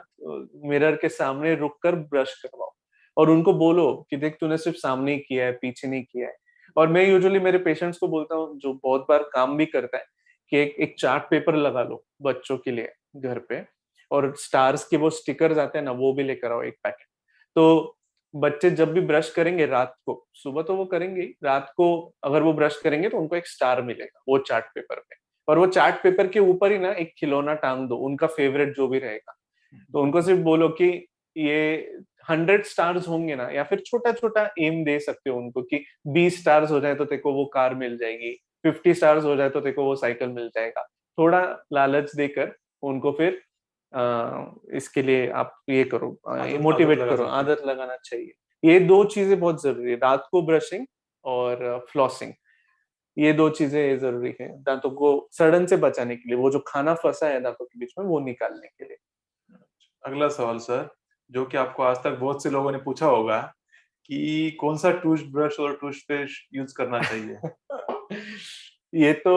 मिरर के सामने रुक कर ब्रश करवाओ और उनको बोलो कि देख, तूने सिर्फ सामने ही किया है, पीछे नहीं किया है। और मैं यूजुअली मेरे पेशेंट्स को बोलता हूँ, जो बहुत बार काम भी करता है, कि एक चार्ट पेपर लगा लो बच्चों के लिए घर पे, और स्टार्स के वो स्टिकर्स आते हैं ना, वो भी लेकर आओ एक पैकेट। तो बच्चे जब भी ब्रश करेंगे रात को, सुबह तो वो करेंगे ही, रात को अगर वो ब्रश करेंगे तो उनको एक स्टार मिलेगा वो चार्ट पेपर पे। और वो चार्ट पेपर के ऊपर ही ना एक खिलौना टांग दो, उनका फेवरेट जो भी रहेगा। तो उनको सिर्फ बोलो कि ये 100 स्टार्स होंगे ना, या फिर छोटा छोटा एम दे सकते हो उनको कि 20 स्टार्स हो जाए तो तेको वो कार मिल जाएगी, 50 स्टार्स हो जाए तो तेको वो साइकिल मिल जाएगा। थोड़ा लालच देकर उनको फिर इसके लिए आप ये करो, आदत आदत मोटिवेट लगा करो, सकते हैं। आदत लगाना चाहिए। ये दो चीजें बहुत जरूरी है, रात को ब्रशिंग और फ्लॉसिंग। ये दो चीजें जरूरी है दांतों को सड़न से बचाने के लिए, वो जो खाना फंसा है दांतों के बीच में वो निकालने के लिए। अगला सवाल सर, जो कि आपको आज तक बहुत से लोगों ने पूछा होगा कि कौन सा टूथ ब्रश और टूथपेस्ट यूज करना चाहिए। ये तो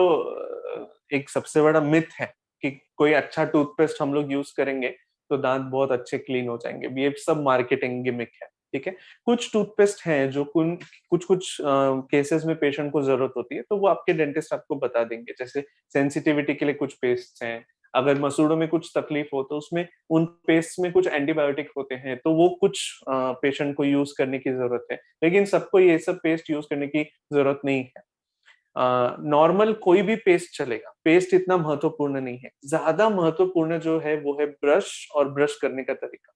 एक सबसे बड़ा मिथ है कि कोई अच्छा टूथपेस्ट हम लोग यूज करेंगे तो दांत बहुत अच्छे क्लीन हो जाएंगे। ये सब मार्केटिंग गिमिक है, ठीक है। कुछ टूथपेस्ट हैं जो कुछ कुछ केसेस में पेशेंट को जरूरत होती है, तो वो आपके डेंटिस्ट आपको बता देंगे। जैसे सेंसिटिविटी के लिए कुछ पेस्ट हैं, अगर मसूड़ों में कुछ तकलीफ हो तो उसमें उन पेस्ट में कुछ एंटीबायोटिक होते हैं, तो वो कुछ पेशेंट को यूज करने की जरूरत है। लेकिन सबको ये सब पेस्ट यूज करने की जरूरत नहीं है। नॉर्मल कोई भी पेस्ट चलेगा, पेस्ट इतना महत्वपूर्ण नहीं है। ज्यादा महत्वपूर्ण जो है वो है ब्रश और ब्रश करने का तरीका।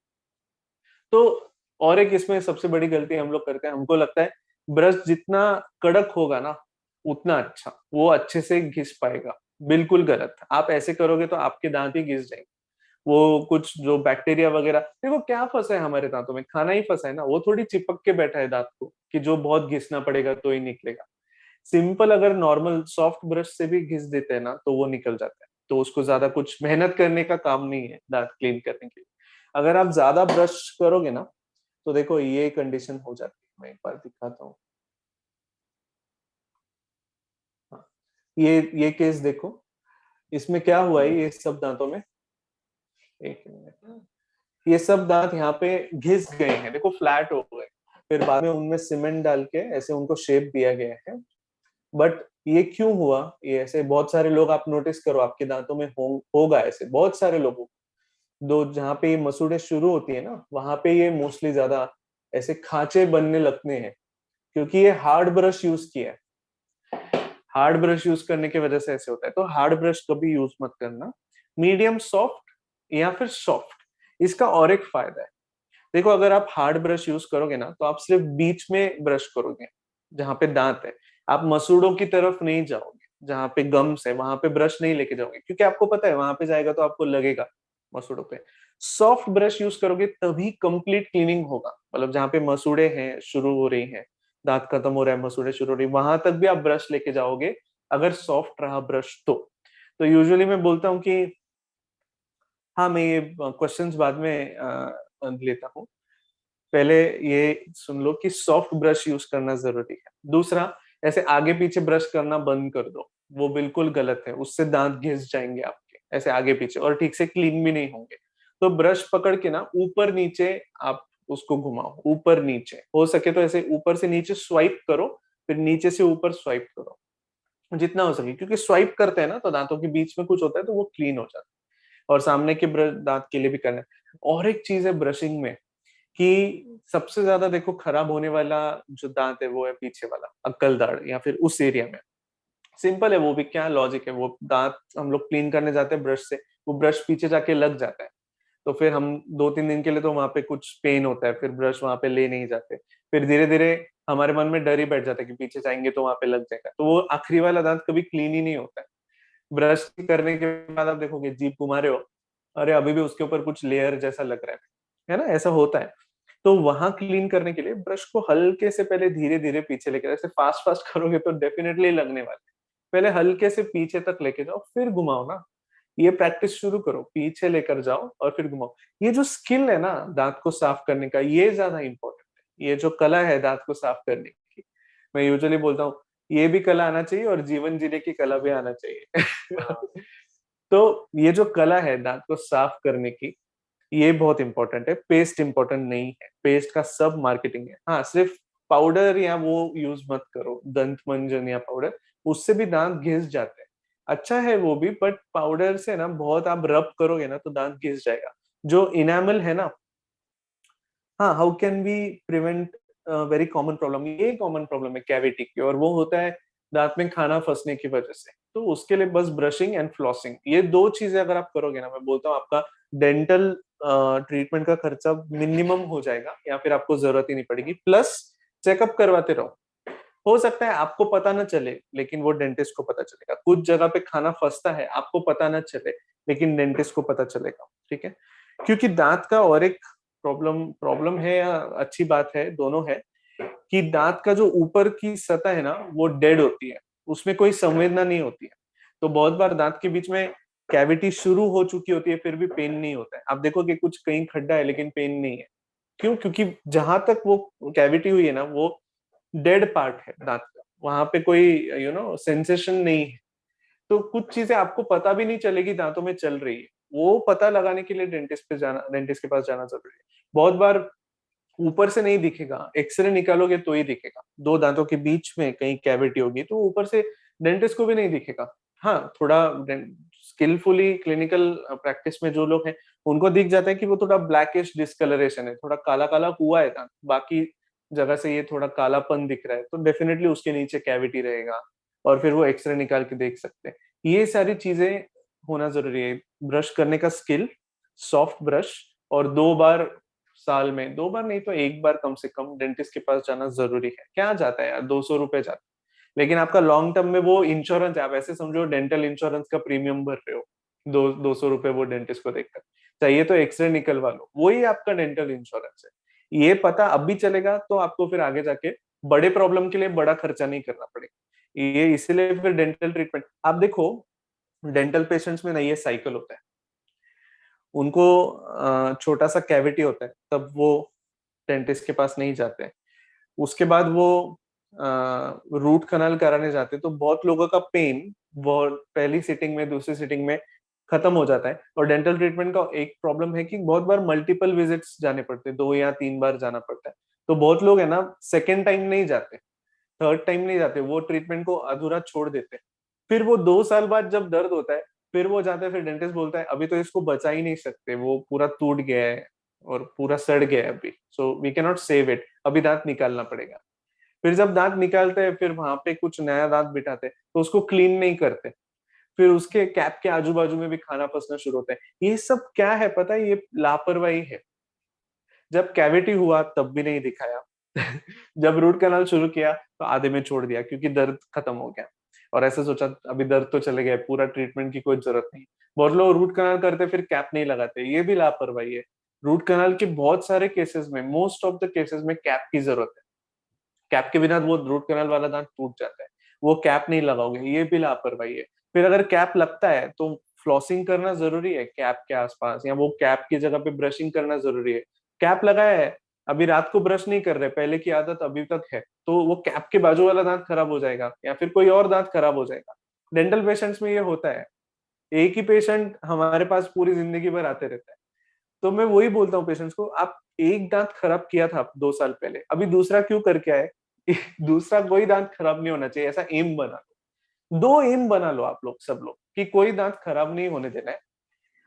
तो और एक इसमें सबसे बड़ी गलती हम लोग करते हैं, हमको लगता है ब्रश जितना कड़क होगा ना उतना अच्छा, वो अच्छे से घिस पाएगा। बिल्कुल गलत। आप ऐसे करोगे तो आपके दांत ही घिस जाएंगे। वो कुछ जो बैक्टीरिया वगैरह, देखो क्या फंसा है हमारे दांतों में, खाना ही फंसा है ना, वो थोड़ी चिपक के बैठा है दांत को कि जो बहुत घिसना पड़ेगा तो ही निकलेगा। सिंपल अगर नॉर्मल सॉफ्ट ब्रश से भी घिस देते हैं ना तो वो निकल जाता है। तो उसको ज्यादा कुछ मेहनत करने का काम नहीं है दांत क्लीन करने के लिए। अगर आप ज्यादा ब्रश करोगे ना तो देखो ये कंडीशन हो जाती है। मैं एक बार दिखाता हूँ। हाँ, ये केस देखो, इसमें क्या हुआ है, ये सब दांतों में, एक मिनट, ये सब दांत यहाँ पे घिस गए हैं, देखो फ्लैट हो गए। फिर बाद में उनमें सीमेंट डाल के ऐसे उनको शेप दिया गया है। बट ये क्यों हुआ, ये ऐसे बहुत सारे लोग, आप नोटिस करो आपके दांतों में होगा ऐसे बहुत सारे लोगों दो, जहाँ पे ये मसूड़े शुरू होती है ना वहां पे ये मोस्टली ज्यादा ऐसे खांचे बनने लगते हैं, क्योंकि ये हार्ड ब्रश यूज किया है। हार्ड ब्रश यूज करने की वजह से ऐसे होता है। तो हार्ड ब्रश कभी यूज मत करना, मीडियम सॉफ्ट या फिर सॉफ्ट। इसका और एक फायदा है, देखो अगर आप हार्ड ब्रश यूज करोगे ना तो आप सिर्फ बीच में ब्रश करोगे जहां पे दांत है। आप मसूड़ों की तरफ नहीं जाओगे, जहां पे गम्स है वहां पे ब्रश नहीं लेके जाओगे, क्योंकि आपको पता है वहां पे जाएगा तो आपको लगेगा मसूड़ों पे। सॉफ्ट ब्रश यूज करोगे तभी कंप्लीट क्लीनिंग होगा, मतलब जहां पे मसूड़े हैं शुरू हो रही हैं, दांत खत्म हो रहा है मसूड़े शुरू हो रही, वहां तक भी आप ब्रश लेके जाओगे अगर सॉफ्ट रहा ब्रश तो यूजुअली मैं बोलता हूँ कि हाँ, मैं ये क्वेश्चंस बाद में लेता हूँ। पहले ये सुन लो कि सॉफ्ट ब्रश यूज करना जरूरी है। दूसरा, ऐसे आगे पीछे ब्रश करना बंद कर दो, वो बिल्कुल गलत है। उससे दांत घिस जाएंगे आपके ऐसे आगे पीछे और ठीक से क्लीन भी नहीं होंगे। तो ब्रश पकड़ के ना ऊपर नीचे आप उसको घुमाओ ऊपर नीचे, हो सके तो ऐसे ऊपर से नीचे स्वाइप करो, फिर नीचे से ऊपर स्वाइप करो जितना हो सके, क्योंकि स्वाइप करते हैं ना तो दांतों के बीच में कुछ होता है तो वो क्लीन हो जाता है। और सामने के दांत के लिए भी करना है। और एक चीज है ब्रशिंग में कि सबसे ज्यादा देखो खराब होने वाला जो दांत है वो है पीछे वाला अक्कल दाढ़, या फिर उस एरिया में। सिंपल है, वो भी क्या लॉजिक है, वो दांत हम लोग क्लीन करने जाते हैं ब्रश से, वो ब्रश पीछे जाके लग जाता है, तो फिर हम 2-3 दिन के लिए तो वहां पे कुछ पेन होता है, फिर ब्रश वहां पे ले नहीं जाते। फिर धीरे धीरे हमारे मन में डर ही बैठ जाता है कि पीछे जाएंगे तो वहां पे लग जाएगा, तो वो आखिरी वाला दांत कभी क्लीन ही नहीं होता है। ब्रश करने के बाद आप देखोगे जीभ घुमा रहे हो, अरे अभी भी उसके ऊपर कुछ लेयर जैसा लग रहा है ना, ऐसा होता है। तो वहां क्लीन करने के लिए ब्रश को हल्के से पहले धीरे धीरे पीछे लेकर, ऐसे फास्ट फास्ट करोगे तो डेफिनेटली लगने वाले। पहले हल्के से पीछे तक लेके जाओ, फिर घुमाओ ना। ये प्रैक्टिस शुरू करो, पीछे लेकर जाओ और फिर घुमाओ। ये जो स्किल है ना दांत को साफ करने का, ये ज्यादा इंपॉर्टेंट है। ये जो कला है दांत को साफ करने की, मैं यूजुअली बोलता हूँ ये भी कला आना चाहिए और जीवन जीने की कला भी आना चाहिए। हाँ। तो ये जो कला है दांत को साफ करने की, ये बहुत इंपॉर्टेंट है। पेस्ट इंपॉर्टेंट नहीं है, पेस्ट का सब मार्केटिंग है। हाँ, सिर्फ पाउडर या वो यूज मत करो, दंत मंजन या पाउडर, उससे भी दांत घिस जाते हैं। अच्छा है वो भी, बट पाउडर से ना बहुत आप रब करोगे ना तो दांत घिस जाएगा। जो इनामल है ना, हाँ, how can we prevent very common problem, ये कॉमन प्रॉब्लम है कैविटी की, और वो होता है दांत में खाना फंसने की वजह से। तो उसके लिए बस ब्रशिंग एंड फ्लॉसिंग, ये दो चीजें अगर आप करोगे ना, मैं बोलता हूँ आपका डेंटल ट्रीटमेंट का खर्चा मिनिमम हो जाएगा, या फिर आपको जरूरत ही नहीं पड़ेगी। प्लस चेकअप करवाते रहो। हो सकता है आपको पता ना चले, लेकिन वो डेंटिस्ट को पता चलेगा। कुछ जगह पे खाना फंसता है, आपको पता ना चले, लेकिन डेंटिस्ट को पता चलेगा। ठीक है, क्योंकि दांत का और एक प्रॉब्लम प्रॉब्लम है या अच्छी बात है, दोनों है, कि दांत का जो ऊपर की सतह है ना वो डेड होती है, उसमें कोई संवेदना नहीं होती है। तो बहुत बार दांत के बीच में कैविटी शुरू हो चुकी होती है, फिर भी पेन नहीं होता है। आप देखोगे कुछ कहीं खड्डा है लेकिन पेन नहीं है। क्यों? क्योंकि जहां तक वो कैविटी हुई है ना, वो डेड पार्ट है दांत का, वहां पे कोई सेंसेशन नहीं है। तो कुछ चीजें आपको पता भी नहीं चलेगी दांतों में चल रही है, वो पता लगाने के लिए डेंटिस्ट के पास जाना जरूरी है। बहुत बार ऊपर से नहीं दिखेगा, एक्सरे निकालोगे तो ही दिखेगा। दो दांतों के बीच में कहीं कैविटी होगी तो ऊपर से डेंटिस्ट को भी नहीं दिखेगा। हाँ, थोड़ा स्किलफुली क्लिनिकल प्रैक्टिस में जो लोग हैं उनको दिख जाता है कि वो थोड़ा ब्लैकिश डिस्कलरेशन है, थोड़ा काला काला हुआ है दांत, बाकी जगह से ये थोड़ा कालापन दिख रहा है, तो डेफिनेटली उसके नीचे कैविटी रहेगा, और फिर वो एक्सरे निकाल के देख सकते हैं। ये सारी चीजें होना जरूरी है। ब्रश करने का स्किल, सॉफ्ट ब्रश, और 2 बार साल में, 2 बार नहीं तो 1 बार कम से कम डेंटिस्ट के पास जाना जरूरी है। क्या जाता है यार, 200 रुपए जाता है, लेकिन आपका लॉन्ग टर्म में वो इंश्योरेंस है। आप ऐसे समझो डेंटल इंश्योरेंस का प्रीमियम भर रहे हो, 200 रुपए वो डेंटिस्ट को देखकर। चाहिए तो एक्सरे निकलवा लो, वही आपका डेंटल इंश्योरेंस है। ये पता अब भी चलेगा तो आपको फिर आगे जाके बड़े प्रॉब्लम के लिए बड़ा खर्चा नहीं करना पड़ेगा। ये इसीलिए फिर डेंटल ट्रीटमेंट, आप देखो डेंटल पेशेंट्स में ना ये साइकिल होता है। उनको छोटा सा कैविटी होता है तब वो डेंटिस्ट के पास नहीं जाते हैं। उसके बाद वो रूट कनाल कराने जाते हैं, तो बहुत लोगों का पेन वो पहली सिटिंग में, दूसरी सिटिंग में खत्म हो जाता है। और डेंटल ट्रीटमेंट का एक प्रॉब्लम है कि बहुत बार मल्टीपल विजिट्स जाने पड़ते हैं, 2 या 3 बार जाना पड़ता है। तो बहुत लोग है ना सेकेंड टाइम नहीं जाते, थर्ड टाइम नहीं जाते, वो ट्रीटमेंट को अधूरा छोड़ देते हैं। फिर वो 2 साल बाद जब दर्द होता है, फिर वो जाता है, फिर डेंटिस्ट बोलता है अभी तो इसको बचा ही नहीं सकते, वो पूरा टूट गया है और पूरा सड़ गया है अभी, so we can not save it, अभी दांत निकालना पड़ेगा। फिर जब दांत निकालते हैं, फिर वहां पे कुछ नया दांत बिठाते हैं तो उसको क्लीन नहीं करते, फिर उसके कैप के आजू बाजू में भी खाना फंसना शुरू होता है। ये सब क्या है पता है? ये लापरवाही है। जब कैविटी हुआ तब भी नहीं दिखाया। जब रूट कनाल शुरू किया तो आधे में छोड़ दिया क्योंकि दर्द खत्म हो गया, और ऐसे सोचा अभी दर्द तो चले गया, पूरा ट्रीटमेंट की कोई जरूरत नहीं। बहुत लोग रूट कनाल करते फिर कैप नहीं लगाते, ये भी लापरवाही है। रूट कनाल के बहुत सारे केसेस में, मोस्ट ऑफ द केसेस में कैप की जरूरत है। कैप के बिना वो रूट कनाल वाला दांत टूट जाता है, वो कैप नहीं लगाओगे, ये भी लापरवाही है। फिर अगर कैप लगता है तो फ्लॉसिंग करना जरूरी है कैप के आसपास, या वो कैप की जगह पे ब्रशिंग करना जरूरी है। कैप लगाया है, अभी रात को ब्रश नहीं कर रहे, पहले की आदत अभी तक है, तो वो कैप के बाजू वाला दांत खराब हो जाएगा या फिर कोई और दांत खराब हो जाएगा। डेंटल पेशेंट्स में ये होता है, एक ही पेशेंट हमारे पास पूरी जिंदगी भर आते रहता है। तो मैं वही बोलता हूँ पेशेंट्स को, आप एक दांत खराब किया था 2 साल पहले, अभी दूसरा क्यों करके आए? दूसरा कोई दांत खराब नहीं होना चाहिए, ऐसा एम बना लो। 2 एम बना लो आप लोग, सब लोग, कि कोई दांत खराब नहीं होने देना है।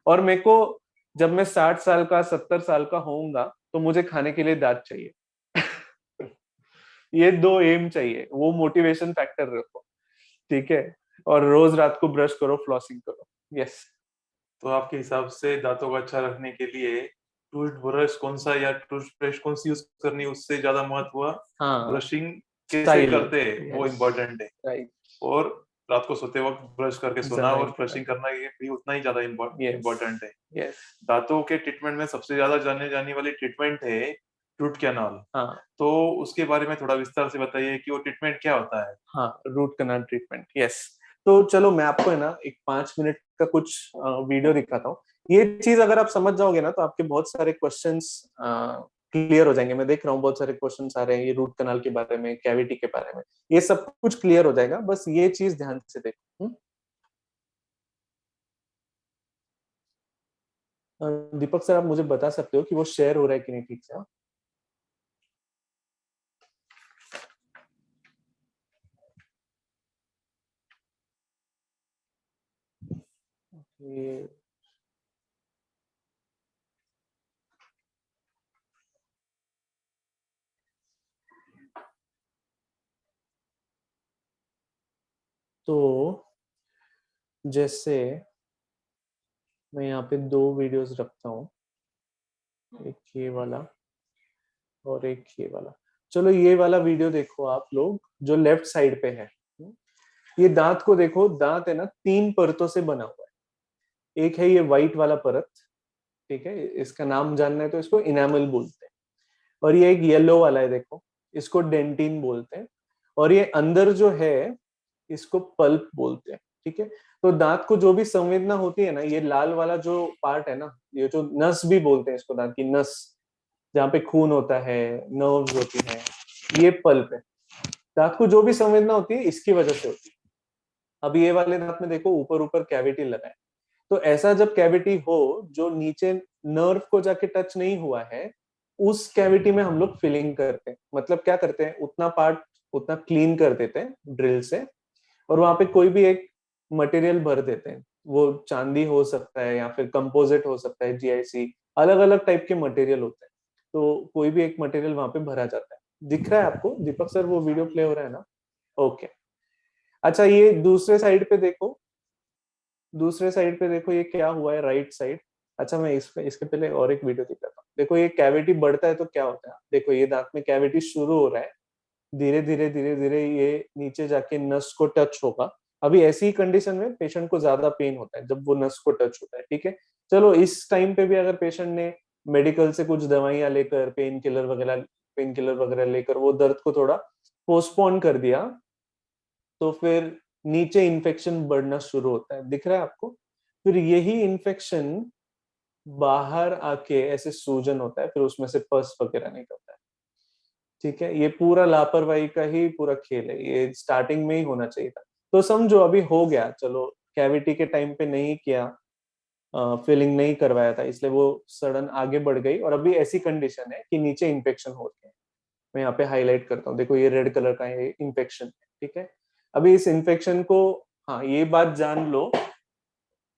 और मेरे को जब मैं 60 साल का 70 साल का होऊंगा तो मुझे खाने के लिए दांत चाहिए। ये 2 एम चाहिए, वो मोटिवेशन फैक्टर रखो, ठीक है। और रोज रात को ब्रश करो, फ्लॉसिंग करो। यस। तो आपके हिसाब से दांतों को अच्छा रखने के लिए टूथ ब्रश कौन सा या टूथपेस्ट कौन सी यूज करनी, उससे ज्यादा महत्व हुआ? हाँ, ब्रशिंग कैसे स्टाइल। करते हैं वो यस, इम्पोर्टेंट है। राइट। और रात को सोते वक्त ब्रश करके सोना ज्यादा और फ्लशिंग इम्पोर्टेंट। करना ये भी उतना ही ज्यादा यस। इम्पोर्टेंट है। यस। दांतों के ट्रीटमेंट में सबसे ज्यादा जाने जाने वाली ट्रीटमेंट है रूट कैनाल। हाँ। तो उसके बारे में थोड़ा विस्तार से बताइए कि वो ट्रीटमेंट क्या होता है। हाँ, रूट कनाल ट्रीटमेंट, यस। तो चलो मैं आपको है ना एक 5 मिनट का कुछ वीडियो दिखाता हूँ। ये चीज अगर आप समझ जाओगे ना तो आपके बहुत सारे क्वेश्चंस क्लियर हो जाएंगे। मैं देख रहा हूँ बहुत सारे क्वेश्चंस आ रहे हैं ये रूट कनाल के बारे में, कैविटी के बारे में। ये सब कुछ क्लियर हो जाएगा, बस ये चीज ध्यान से देखो। दीपक सर, आप मुझे बता सकते हो कि वो शेयर हो रहा है कि नहीं ठीक से? ये तो जैसे मैं यहाँ पे 2 वीडियोस रखता हूँ, एक ये वाला और एक ये वाला। चलो ये वाला वीडियो देखो आप लोग, जो लेफ्ट साइड पे है। ये दांत को देखो, दांत है ना 3 परतों से बना हुआ है। एक है ये व्हाइट वाला परत, ठीक है, इसका नाम जानना है तो इसको इनामल बोलते हैं। और ये एक येलो वाला है, देखो, इसको डेंटिन बोलते हैं। और ये अंदर जो है इसको पल्प बोलते हैं, ठीक है। तो दांत को जो भी संवेदना होती है ना, ये लाल वाला जो पार्ट है ना, ये जो नस भी बोलते हैं इसको, दांत की नस, जहाँ पे खून होता है, नर्व्स होती है, ये पल्प है। दांत को जो भी संवेदना होती है इसकी वजह से होती है। अब ये वाले दांत में देखो ऊपर ऊपर कैविटी लगा है। तो ऐसा जब कैविटी हो जो नीचे नर्व को जाके टच नहीं हुआ है, उस कैविटी में हम लोग फिलिंग करते हैं। मतलब क्या करते हैं, उतना पार्ट उतना क्लीन कर देते हैं ड्रिल से, और वहां पे कोई भी एक मटेरियल भर देते हैं। वो चांदी हो सकता है या फिर कंपोजिट हो सकता है, जीआईसी, अलग अलग टाइप के मटेरियल होते हैं। तो कोई भी एक मटेरियल वहां पे भरा जाता है। दिख रहा है आपको दीपक सर, वो वीडियो प्ले हो रहा है ना? ओके। अच्छा, ये दूसरे साइड पे देखो, दूसरे साइड पे देखो ये क्या हुआ है, राइट साइड। अच्छा, मैं इसके पहले और एक वीडियो दिखाता हूँ। देखो ये कैविटी बढ़ता है तो क्या होता है, देखो ये दांत में कैविटी शुरू हो रहा है, धीरे धीरे धीरे धीरे ये नीचे जाके नस को टच होगा। अभी ऐसी कंडीशन में पेशेंट को ज्यादा पेन होता है जब वो नस को टच होता है, ठीक है। चलो इस टाइम पे भी अगर पेशेंट ने मेडिकल से कुछ दवाइयां लेकर, पेन किलर वगैरह लेकर वो दर्द को थोड़ा पोस्टपोन कर दिया, तो फिर नीचे इन्फेक्शन बढ़ना शुरू होता है। दिख रहा है आपको? फिर यही इन्फेक्शन बाहर आके ऐसे सूजन होता है, फिर उसमें से पस वगैरह निकलता है, ठीक है। ये पूरा लापरवाही का ही पूरा खेल है, ये स्टार्टिंग में ही होना चाहिए था। तो समझो अभी हो गया, चलो कैविटी के टाइम पे नहीं किया, फिलिंग नहीं करवाया था, इसलिए वो सडन आगे बढ़ गई और अभी ऐसी कंडीशन है कि नीचे इन्फेक्शन हो रही है। मैं यहाँ पे हाईलाइट करता हूँ, देखो ये रेड कलर का है, इन्फेक्शन है, ठीक है। अभी इस इन्फेक्शन को, हाँ ये बात जान लो,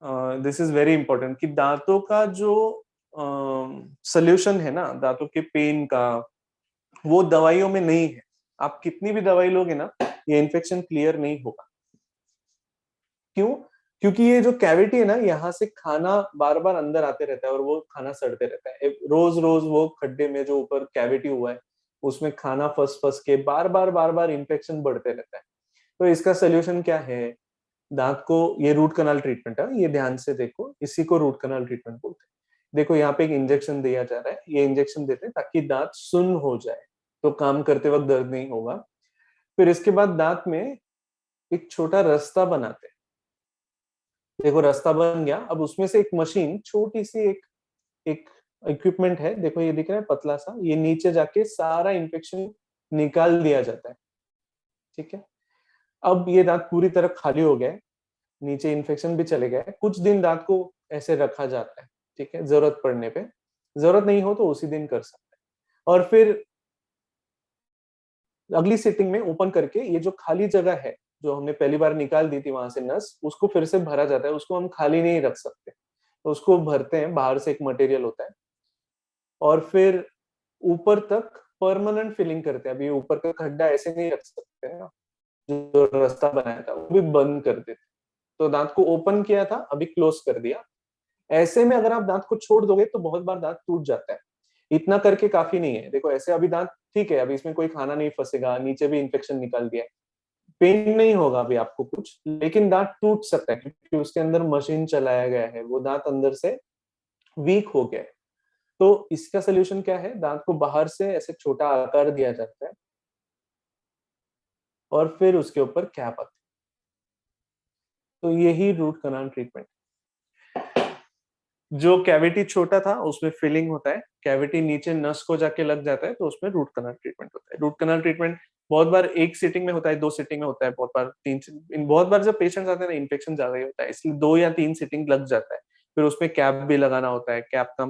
दिस इज वेरी इंपॉर्टेंट, कि दांतों का जो सोल्यूशन है ना दांतों के पेन का, वो दवाइयों में नहीं है। आप कितनी भी दवाई लोगे ना, ये इन्फेक्शन क्लियर नहीं होगा। क्यों? क्योंकि ये जो कैविटी है ना, यहाँ से खाना बार बार अंदर आते रहता है और वो खाना सड़ते रहता है रोज रोज। वो खड्डे में जो ऊपर कैविटी हुआ है उसमें खाना फंस फंस के बार बार इन्फेक्शन बढ़ते रहता है। तो इसका सोल्यूशन क्या है? दांत को, ये रूट कनाल ट्रीटमेंट है, ये ध्यान से देखो, इसी को रूट कनाल ट्रीटमेंट बोलते हैं। देखो यहाँ पे एक इंजेक्शन दिया जा रहा है, ये इंजेक्शन देते हैं ताकि दांत सुन्न हो जाए, तो काम करते वक्त दर्द नहीं होगा। फिर इसके बाद दांत में एक छोटा रास्ता बनाते हैं। देखो रास्ता बन गया, अब उसमें से एक मशीन, छोटी सी एक एक इक्विपमेंट है, देखो ये दिख रहा है पतला सा, ये नीचे जाके सारा इन्फेक्शन निकाल दिया जाता है, ठीक है। अब ये दांत पूरी तरह खाली हो गया है, नीचे इन्फेक्शन भी चले गए। कुछ दिन दांत को ऐसे रखा जाता है, ठीक है, जरूरत पड़ने पे। जरूरत नहीं हो तो उसी दिन कर सकते हैं। और फिर अगली सिटिंग में ओपन करके ये जो खाली जगह है जो हमने पहली बार निकाल दी थी वहां से नस, उसको फिर से भरा जाता है। उसको हम खाली नहीं रख सकते, तो उसको भरते हैं, बाहर से एक मटेरियल होता है, और फिर ऊपर तक परमानेंट फिलिंग करते हैं। अभी ऊपर का खड्डा ऐसे नहीं रख सकते हैं ना, जो रास्ता बनाया था वो भी बंद कर देते। तो दांत को ओपन किया था, अभी क्लोज कर दिया। ऐसे में अगर आप दांत को छोड़ दोगे तो बहुत बार दांत टूट जाता है। इतना करके काफी नहीं है। देखो ऐसे अभी दांत ठीक है, अभी इसमें कोई खाना नहीं फंसेगा, नीचे भी इन्फेक्शन निकाल दिया है, पेन नहीं होगा अभी आपको कुछ, लेकिन दांत टूट सकता है क्योंकि उसके अंदर मशीन चलाया गया है, वो दांत अंदर से वीक हो गया है। तो इसका सोल्यूशन क्या है, दांत को बाहर से ऐसे छोटा आकार दिया जाता है और फिर उसके ऊपर कैप आती है। तो यही रूट कनाल ट्रीटमेंट। जो कैविटी छोटा था उसमें फिलिंग होता है, कैविटी नीचे नस को जाके लग जाता है, तो उसमें रूट कनाल ट्रीटमेंट होता है। रूट कनाल ट्रीटमेंट बहुत बार एक सीटिंग में होता है, 2 सीटिंग में होता है, बहुत बार बहुत बार जब पेशेंट्स आते हैं ना इन्फेक्शन ज्यादा ही होता है, इसलिए 2 या 3 सीटिंग लग जाता है। फिर उसमें कैप भी लगाना होता है, कैप का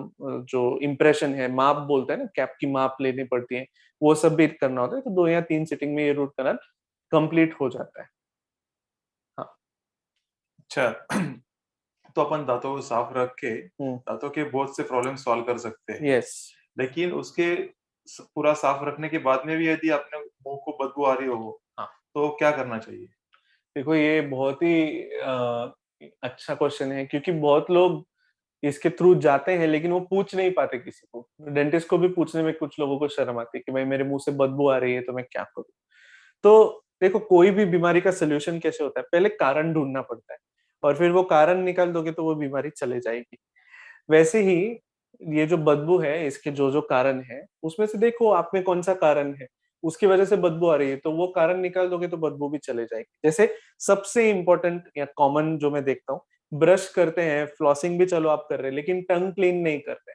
जो इम्प्रेशन है, माप बोलते हैं ना, कैप की माप लेनी पड़ती है, वो सब भी करना होता है। तो 2 या 3 सीटिंग में ये रूट कनाल कंप्लीट हो जाता है। हाँ। अच्छा। तो अपन दांतों को साफ रख के हम्म। दांतों के बहुत से प्रॉब्लम सॉल्व कर सकते हैं। यस। लेकिन उसके पूरा साफ रखने के बाद में भी यदि अपने मुंह को बदबू आ रही हो हाँ, तो क्या करना चाहिए? देखो ये बहुत ही अच्छा क्वेश्चन है, क्योंकि बहुत लोग इसके थ्रू जाते हैं लेकिन वो पूछ नहीं पाते किसी को। डेंटिस्ट को भी पूछने में कुछ लोगों को शर्म आती है कि भाई मेरे मुंह से बदबू आ रही है तो मैं क्या करूं। तो देखो कोई भी बीमारी का सोल्यूशन कैसे होता है, पहले कारण ढूंढना पड़ता है, और फिर वो कारण निकाल दोगे तो वो बीमारी चले जाएगी। वैसे ही ये जो बदबू है, इसके जो जो कारण है उसमें से देखो आप में कौन सा कारण है, उसकी वजह से बदबू आ रही है, तो वो कारण निकाल दोगे तो बदबू भी चले जाएगी। जैसे सबसे इंपॉर्टेंट या कॉमन जो मैं देखता हूँ, ब्रश करते हैं, फ्लॉसिंग भी चलो आप कर रहे हैं, लेकिन टंग क्लीन नहीं करते।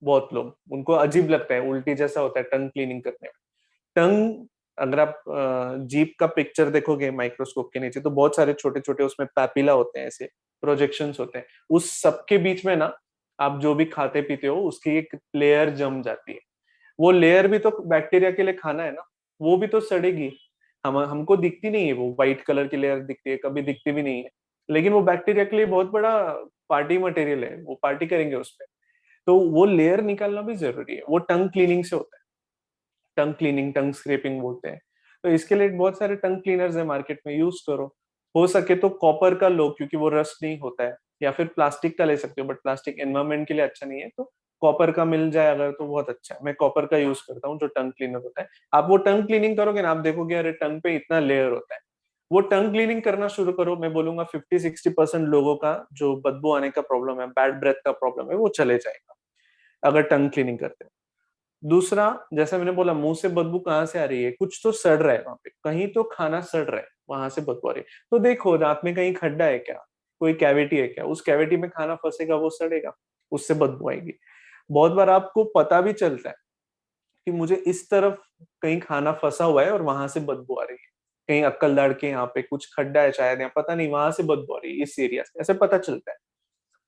बहुत लोग, उनको अजीब लगता है, उल्टी जैसा होता है टंग क्लीनिंग करने में। टंग, अगर आप जीभ का पिक्चर देखोगे माइक्रोस्कोप के नीचे, तो बहुत सारे छोटे छोटे उसमें पैपिला होते हैं, ऐसे प्रोजेक्शंस होते हैं। उस सबके बीच में ना आप जो भी खाते पीते हो उसकी एक लेयर जम जाती है। वो लेयर भी तो बैक्टीरिया के लिए खाना है ना, वो भी तो सड़ेगी। हमको दिखती नहीं है, वो व्हाइट कलर की लेयर दिखती है, कभी दिखती भी नहीं है, लेकिन वो बैक्टीरिया के लिए बहुत बड़ा पार्टी मटेरियल है, वो पार्टी करेंगे उस पे। तो वो लेयर निकालना भी जरूरी है, वो टंग क्लीनिंग से होता है। टंग क्लीनिंग, टंग स्क्रैपिंग बोलते हैं। तो इसके लिए बहुत सारे टंग क्लीनर्स है मार्केट में, यूज करो। हो सके तो कॉपर का लो, क्योंकि वो रस्ट नहीं होता है, या फिर प्लास्टिक का ले सकते हो, बट प्लास्टिक एनवायरमेंट के लिए अच्छा नहीं है, तो कॉपर का मिल जाए अगर तो बहुत अच्छा है। मैं कॉपर का यूज करता हूँ जो टंग क्लीनर होता है। आप वो टंग क्लीनिंग करोगे ना, आप देखोगे अरे टंग पे इतना लेयर होता है। वो टंग क्लीनिंग करना शुरू करो, मैं बोलूंगा 50-60% लोगों का जो बदबू आने का प्रॉब्लम है, बैड ब्रेथ का प्रॉब्लम है, वो चले जाएगा अगर टंग क्लीनिंग करते हैं। दूसरा, जैसा मैंने बोला, मुंह से बदबू कहाँ से आ रही है, कुछ तो सड़ रहा है वहां पे, कहीं तो खाना सड़ रहा है, वहां से बदबू आ रही है। तो देखो दांत में कहीं खड्डा है क्या, कोई कैविटी है क्या, उस कैविटी में खाना फंसेगा, वो सड़ेगा, उससे बदबू आएगी। बहुत बार आपको पता भी चलता है कि मुझे इस तरफ कहीं खाना फंसा हुआ है और वहां से बदबू आ रही है, कहीं अक्कल दाढ़ के यहाँ पे कुछ खड्डा है शायद, या पता नहीं, वहां से बदबू आ रही है इस एरिया से, ऐसे पता चलता है।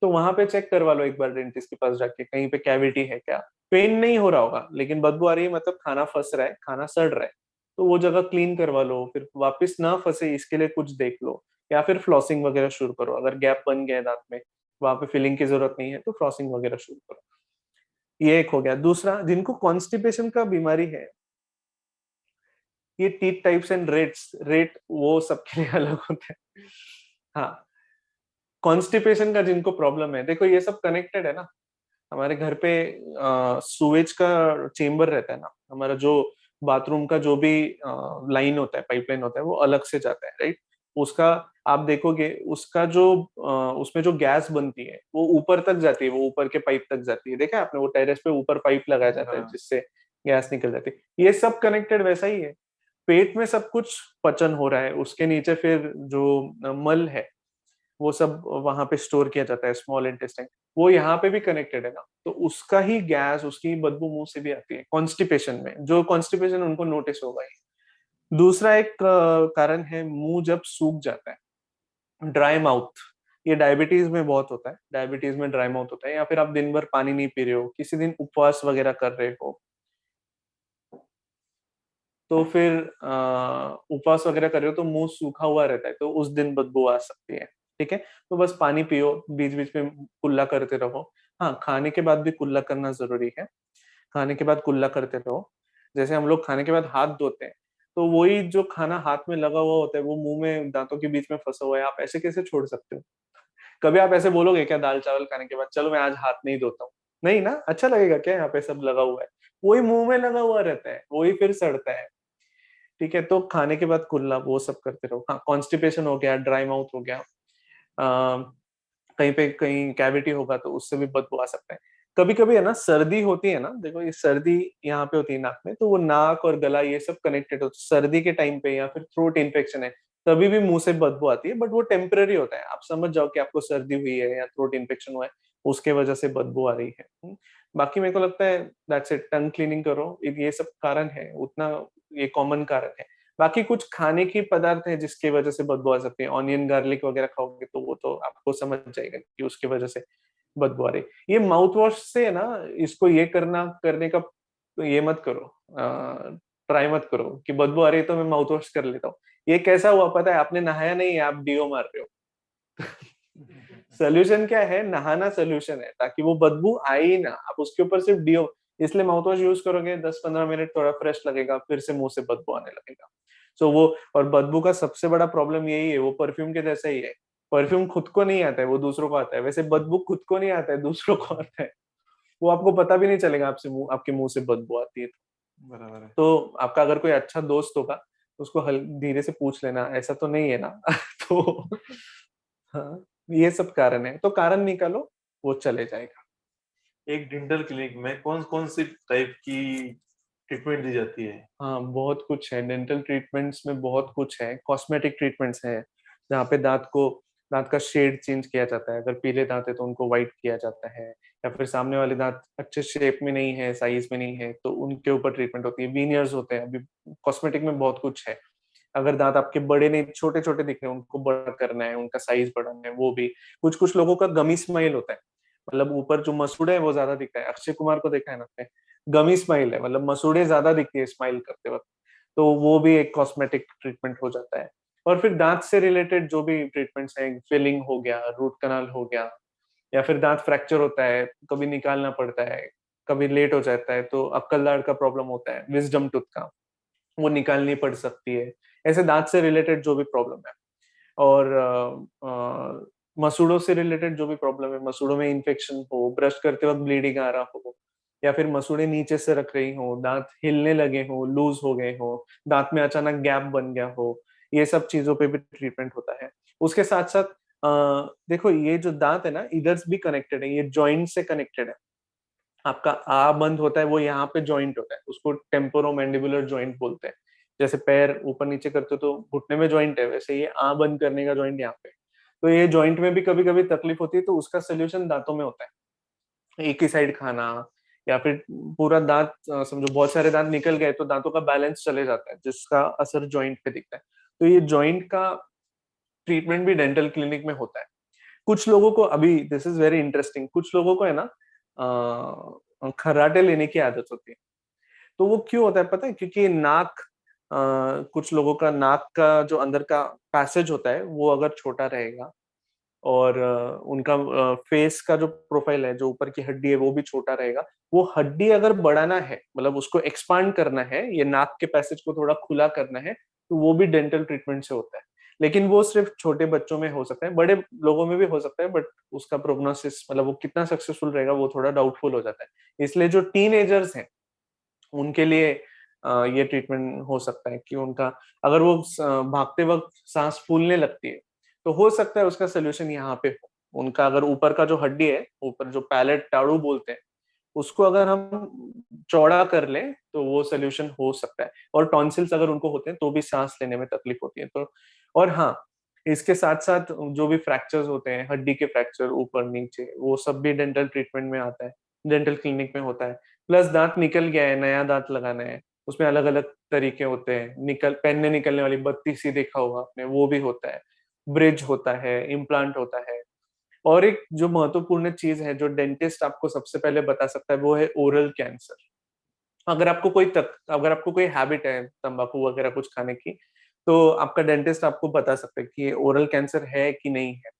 तो वहां पे चेक करवा लो एक बार डेंटिस्ट के पास जाके, कहीं पे कैविटी है क्या। पेन नहीं हो रहा होगा लेकिन बदबू आ रही है, मतलब खाना फंस रहा है, खाना सड़ रहा है, तो वो जगह क्लीन करवा लो, फिर वापस ना फंसे इसके लिए कुछ देख लो, या फिर फ्लॉसिंग वगैरह शुरू करो। अगर गैप बन गया है दांत में, वहां पे फिलिंग की जरूरत नहीं है, तो फ्लॉसिंग वगैरह शुरू करो। ये एक हो गया। दूसरा, जिनको कॉन्स्टिपेशन का बीमारी है, ये teeth types and rates, rate वो सबके लिए अलग होते हैं। हाँ, कॉन्स्टिपेशन का जिनको प्रॉब्लम है, देखो ये सब कनेक्टेड है ना। हमारे घर पे सुएज का चेम्बर रहता है ना, हमारा जो बाथरूम का जो भी लाइन होता है, पाइपलाइन होता है, वो अलग से जाता है, राइट। उसका आप देखोगे, उसका जो उसमें जो गैस बनती है वो ऊपर तक जाती है, वो ऊपर के पाइप तक जाती है। देखा है आपने, वो टेरेस पे ऊपर पाइप लगाया जाता है हाँ। जिससे गैस निकल जाती है। ये सब कनेक्टेड वैसा ही है। पेट में सब कुछ पचन हो रहा है, उसके नीचे फिर जो मल है वो सब वहां पे स्टोर किया जाता है, स्मॉल इंटेस्टाइन, वो यहाँ पे भी कनेक्टेड है ना। तो उसका ही गैस, उसकी बदबू मुंह से भी आती है कॉन्स्टिपेशन में, जो कॉन्स्टिपेशन उनको नोटिस होगा ही। दूसरा एक कारण है, मुंह जब सूख जाता है, ड्राई माउथ। ये डायबिटीज में बहुत होता है, डायबिटीज में ड्राई माउथ होता है, या फिर आप दिन भर पानी नहीं पी रहे हो, किसी दिन उपवास वगैरह कर रहे हो, तो फिर उपवास वगैरह कर रहे हो तो मुंह सूखा हुआ रहता है, तो उस दिन बदबू आ सकती है। ठीक है, तो बस पानी पियो, बीच बीच में कुल्ला करते रहो। हाँ, खाने के बाद भी कुल्ला करना जरूरी है, खाने के बाद कुल्ला करते रहो। जैसे हम लोग खाने के बाद हाथ धोते हैं, तो वही जो खाना हाथ में लगा हुआ होता है वो मुंह में दांतों के बीच में फंसा हुआ है, आप ऐसे कैसे छोड़ सकते हो? कभी आप ऐसे बोलोगे क्या दाल चावल खाने के बाद, चलो मैं आज हाथ नहीं धोता हूँ? नहीं ना, अच्छा लगेगा क्या? यहाँ पे सब लगा हुआ है, वही मुंह में लगा हुआ रहता है, वही फिर सड़ता है। ठीक है, तो खाने के बाद कुल्ला वो सब करते रहो। हाँ, कॉन्स्टिपेशन हो गया, ड्राई माउथ हो गया, कहीं पे कहीं कैविटी होगा तो उससे भी बदबू आ सकता है। कभी कभी है ना, सर्दी होती है ना, देखो ये सर्दी यहाँ पे होती है नाक में, तो वो नाक और गला ये सब कनेक्टेड हो, सर्दी के टाइम पे या फिर थ्रोट इन्फेक्शन है तभी भी मुंह से बदबू आती है, बट वो टेम्पररी होता है। आप समझ जाओ कि आपको सर्दी हुई है या थ्रोट इन्फेक्शन हुआ है, उसके वजह से बदबू आ रही है। बाकी मेरे को लगता है दैट्स इट, टंग क्लीनिंग करो, ये सब कारण है उतना, ये कॉमन कारण है। बाकी कुछ खाने की पदार्थ है जिसकी वजह से बदबू आ सकती है, ऑनियन गार्लिक वगैरह खाओगे तो वो तो आपको समझ जाएगा कि उसकी वजह से बदबू आ रही है। ये माउथ वॉश से है ना, इसको ये करने का ये मत करो, ट्राई मत करो कि बदबू आ रही है तो मैं माउथ वॉश कर लेता हूँ। ये कैसा हुआ पता है, आपने नहाया नहीं है, आप डीओ मार रहे हो। सोल्यूशन क्या है, नहाना सोल्यूशन है, ताकि वो बदबू आए ही ना, आप उसके ऊपर सिर्फ डीओ, इसलिए माउथ वॉश यूज करोगे 10-15 मिनट थोड़ा फ्रेश लगेगा, फिर से मुंह से बदबू आने लगेगा। सो वो, और बदबू का सबसे बड़ा प्रॉब्लम यही है, वो परफ्यूम के जैसा ही है। परफ्यूम खुद को नहीं आता है, वो दूसरों को आता है, वैसे बदबू खुद को नहीं आता है, दूसरों को आता है। वो आपको पता भी नहीं चलेगा, आपके मुंह से बदबू आती है। बराबर है। तो आपका अगर कोई अच्छा दोस्त होगा तो उसको धीरे से पूछ लेना, ऐसा तो नहीं है ना? तो हाँ, ये सब कारण है, तो कारण निकालो, वो चले जाएगा। एक डेंटल क्लिनिक में कौन कौन सी टाइप की ट्रीटमेंट दी जाती है? हाँ, बहुत कुछ है डेंटल ट्रीटमेंट्स में, बहुत कुछ है। कॉस्मेटिक ट्रीटमेंट्स है, जहाँ पे दांत का शेड चेंज किया जाता है, अगर पीले दांत है तो उनको व्हाइट किया जाता है, या फिर सामने वाले दांत अच्छे शेप में नहीं है, साइज में नहीं है, तो उनके ऊपर ट्रीटमेंट होती है। वीनियर्स होते हैं, अभी कॉस्मेटिक में बहुत कुछ है। अगर दांत आपके बड़े नहीं, छोटे छोटे दिख रहे हैं, उनको बड़ा करना है, उनका साइज बढ़ाना है, वो भी। कुछ कुछ लोगों का गमी स्माइल होता है, मतलब ऊपर जो मसूड़े है वो ज्यादा दिखता है। अक्षय कुमार को देखा है ना आपने, गमी स्माइल है, मतलब मसूड़े ज्यादा दिखती है स्माइल करते वक्त, तो वो भी एक कॉस्मेटिक ट्रीटमेंट हो जाता है। और फिर दांत से रिलेटेड जो भी ट्रीटमेंट्स हैं, फिलिंग हो गया, रूट कनाल हो गया, या फिर दांत फ्रैक्चर होता है, कभी निकालना पड़ता है, कभी लेट हो जाता है, तो अक्कल दाढ़ का प्रॉब्लम होता है, विजडम टूथ का, वो निकालनी पड़ सकती है। ऐसे दांत से रिलेटेड जो भी प्रॉब्लम है, और मसूड़ों से रिलेटेड जो भी प्रॉब्लम है, मसूड़ों में इन्फेक्शन हो, ब्रश करते वक्त ब्लीडिंग आ रहा हो, या फिर मसूड़े नीचे से रख रही हो, दांत हिलने लगे हो, लूज हो गए हो, दांत में अचानक गैप बन गया हो, ये सब चीजों पे भी ट्रीटमेंट होता है। उसके साथ साथ देखो, ये जो दांत है ना, इधर भी कनेक्टेड है, ये जॉइंट से कनेक्टेड है। आपका आ बंद होता है, वो यहाँ पे जॉइंट होता है, उसको टेम्पोरोमैंडिबुलर जॉइंट बोलते हैं। जैसे पैर ऊपर नीचे करते हो तो घुटने में जॉइंट है, वैसे ये आ बंद करने का जॉइंट यहाँ पे। तो ये जॉइंट में भी कभी कभी तकलीफ होती है, तो उसका सोल्यूशन दांतों में होता है। एक ही साइड खाना, या फिर पूरा दांत, समझो बहुत सारे दांत निकल गए तो दांतों का बैलेंस चले जाता है, जिसका असर जॉइंट पे दिखता है। तो ये जॉइंट का ट्रीटमेंट भी डेंटल क्लिनिक में होता है। कुछ लोगों को, अभी दिस इज वेरी इंटरेस्टिंग, कुछ लोगों को है ना खर्राटे लेने की आदत होती है। तो वो क्यों होता है पता है? क्योंकि कुछ लोगों का नाक का जो अंदर का पैसेज होता है वो अगर छोटा रहेगा, और उनका फेस का जो प्रोफाइल है, जो ऊपर की हड्डी है, वो भी छोटा रहेगा। वो हड्डी अगर बढ़ाना है, मतलब उसको एक्सपांड करना है, ये नाक के पैसेज को थोड़ा खुला करना है, तो वो भी डेंटल ट्रीटमेंट से होता है। लेकिन वो सिर्फ छोटे बच्चों में हो सकता है, बड़े लोगों में भी हो सकता है, बट उसका प्रोग्नोसिस, मतलब वो कितना सक्सेसफुल रहेगा, वो थोड़ा डाउटफुल हो जाता है। इसलिए जो टीन हैं उनके लिए ये ट्रीटमेंट हो सकता है कि उनका, अगर वो भागते वक्त सांस फूलने लगती है, तो हो सकता है उसका सोल्यूशन यहाँ पे हो। उनका अगर ऊपर का जो हड्डी है, ऊपर जो पैलेट टाड़ू बोलते हैं, उसको अगर हम चौड़ा कर लें तो वो सोल्यूशन हो सकता है। और टॉन्सिल्स अगर उनको होते हैं तो भी सांस लेने में तकलीफ होती है तो। और हाँ, इसके साथ साथ जो भी फ्रैक्चर्स होते हैं, हड्डी के फ्रैक्चर ऊपर नीचे, वो सब भी डेंटल ट्रीटमेंट में आता है, डेंटल क्लिनिक में होता है। प्लस दांत निकल गया है, नया दांत लगाना है, उसमें अलग अलग तरीके होते हैं। पेन में निकलने वाली बत्ती सी देखा होगा आपने, वो भी होता है। ब्रिज होता है, इम्प्लांट होता है। और एक जो महत्वपूर्ण चीज है, जो डेंटिस्ट आपको सबसे पहले बता सकता है, वो है ओरल कैंसर। अगर आपको कोई हैबिट है तंबाकू वगैरह कुछ खाने की, तो आपका डेंटिस्ट आपको बता सकता है कि ओरल कैंसर है कि नहीं है।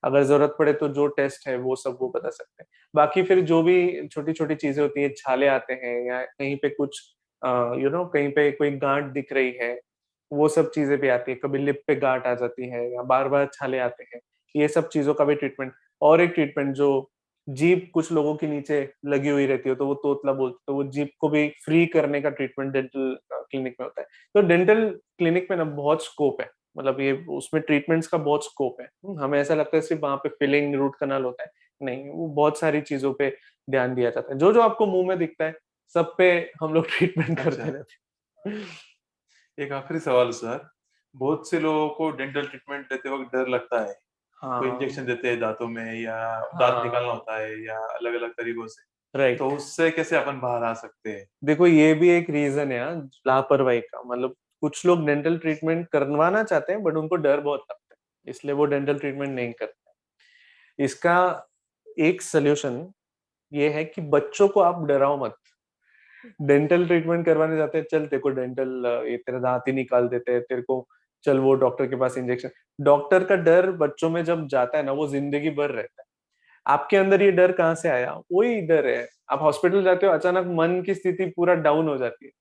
अगर जरूरत पड़े तो जो टेस्ट है वो सब वो बता सकते हैं। बाकी फिर जो भी छोटी छोटी चीजें होती है, छाले आते हैं या कहीं पे कुछ कहीं पे कोई गांठ दिख रही है, वो सब चीजें भी आती है। कभी लिप पे गांठ आ जाती है या बार बार छाले आते हैं, ये सब चीजों का भी ट्रीटमेंट। और एक ट्रीटमेंट जो जीभ कुछ लोगों के नीचे लगी हुई रहती है तो वो तोतला बोलते हैं, तो वो जीभ को भी फ्री करने का ट्रीटमेंट डेंटल क्लिनिक में होता है। तो डेंटल क्लिनिक में ना बहुत स्कोप है, मतलब ये उसमें ट्रीटमेंट्स का बहुत स्कोप है। हमें ऐसा लगता है सिर्फ वहां पे फिलिंग रूट कनाल होता है, नहीं, वो बहुत सारी चीजों पे ध्यान दिया जाता है। जो जो आपको मुंह में दिखता है सब पे हम लोग ट्रीटमेंट अच्छा, करते रहते हैं। एक आखिरी सवाल सर। बहुत से लोगों को डेंटल ट्रीटमेंट लेते वक्त डर लगता है। कोई हाँ इंजेक्शन देते हैं दांतों में, या दांत निकालना हाँ, होता है, या अलग अलग तरीकों से। तो राइट। उससे कैसे अपन बाहर आ सकते हैं? देखो ये भी एक रीजन है लापरवाही का, मतलब कुछ लोग डेंटल ट्रीटमेंट करवाना चाहते हैं बट उनको डर बहुत लगता है, इसलिए वो डेंटल ट्रीटमेंट नहीं करते। इसका एक सोल्यूशन ये है कि बच्चों को आप डराओ मत। डेंटल ट्रीटमेंट करवाने जाते हैं, चल तेरे को डेंटल ये तेरा दांत ही निकाल देते हैं तेरे को, चल वो डॉक्टर के पास इंजेक्शन। डॉक्टर का डर बच्चों में जब जाता है ना, वो जिंदगी भर रहता है। आपके अंदर ये डर कहाँ से आया? वही डर है। आप हॉस्पिटल जाते हो, अचानक मन की स्थिति पूरा डाउन हो जाती है।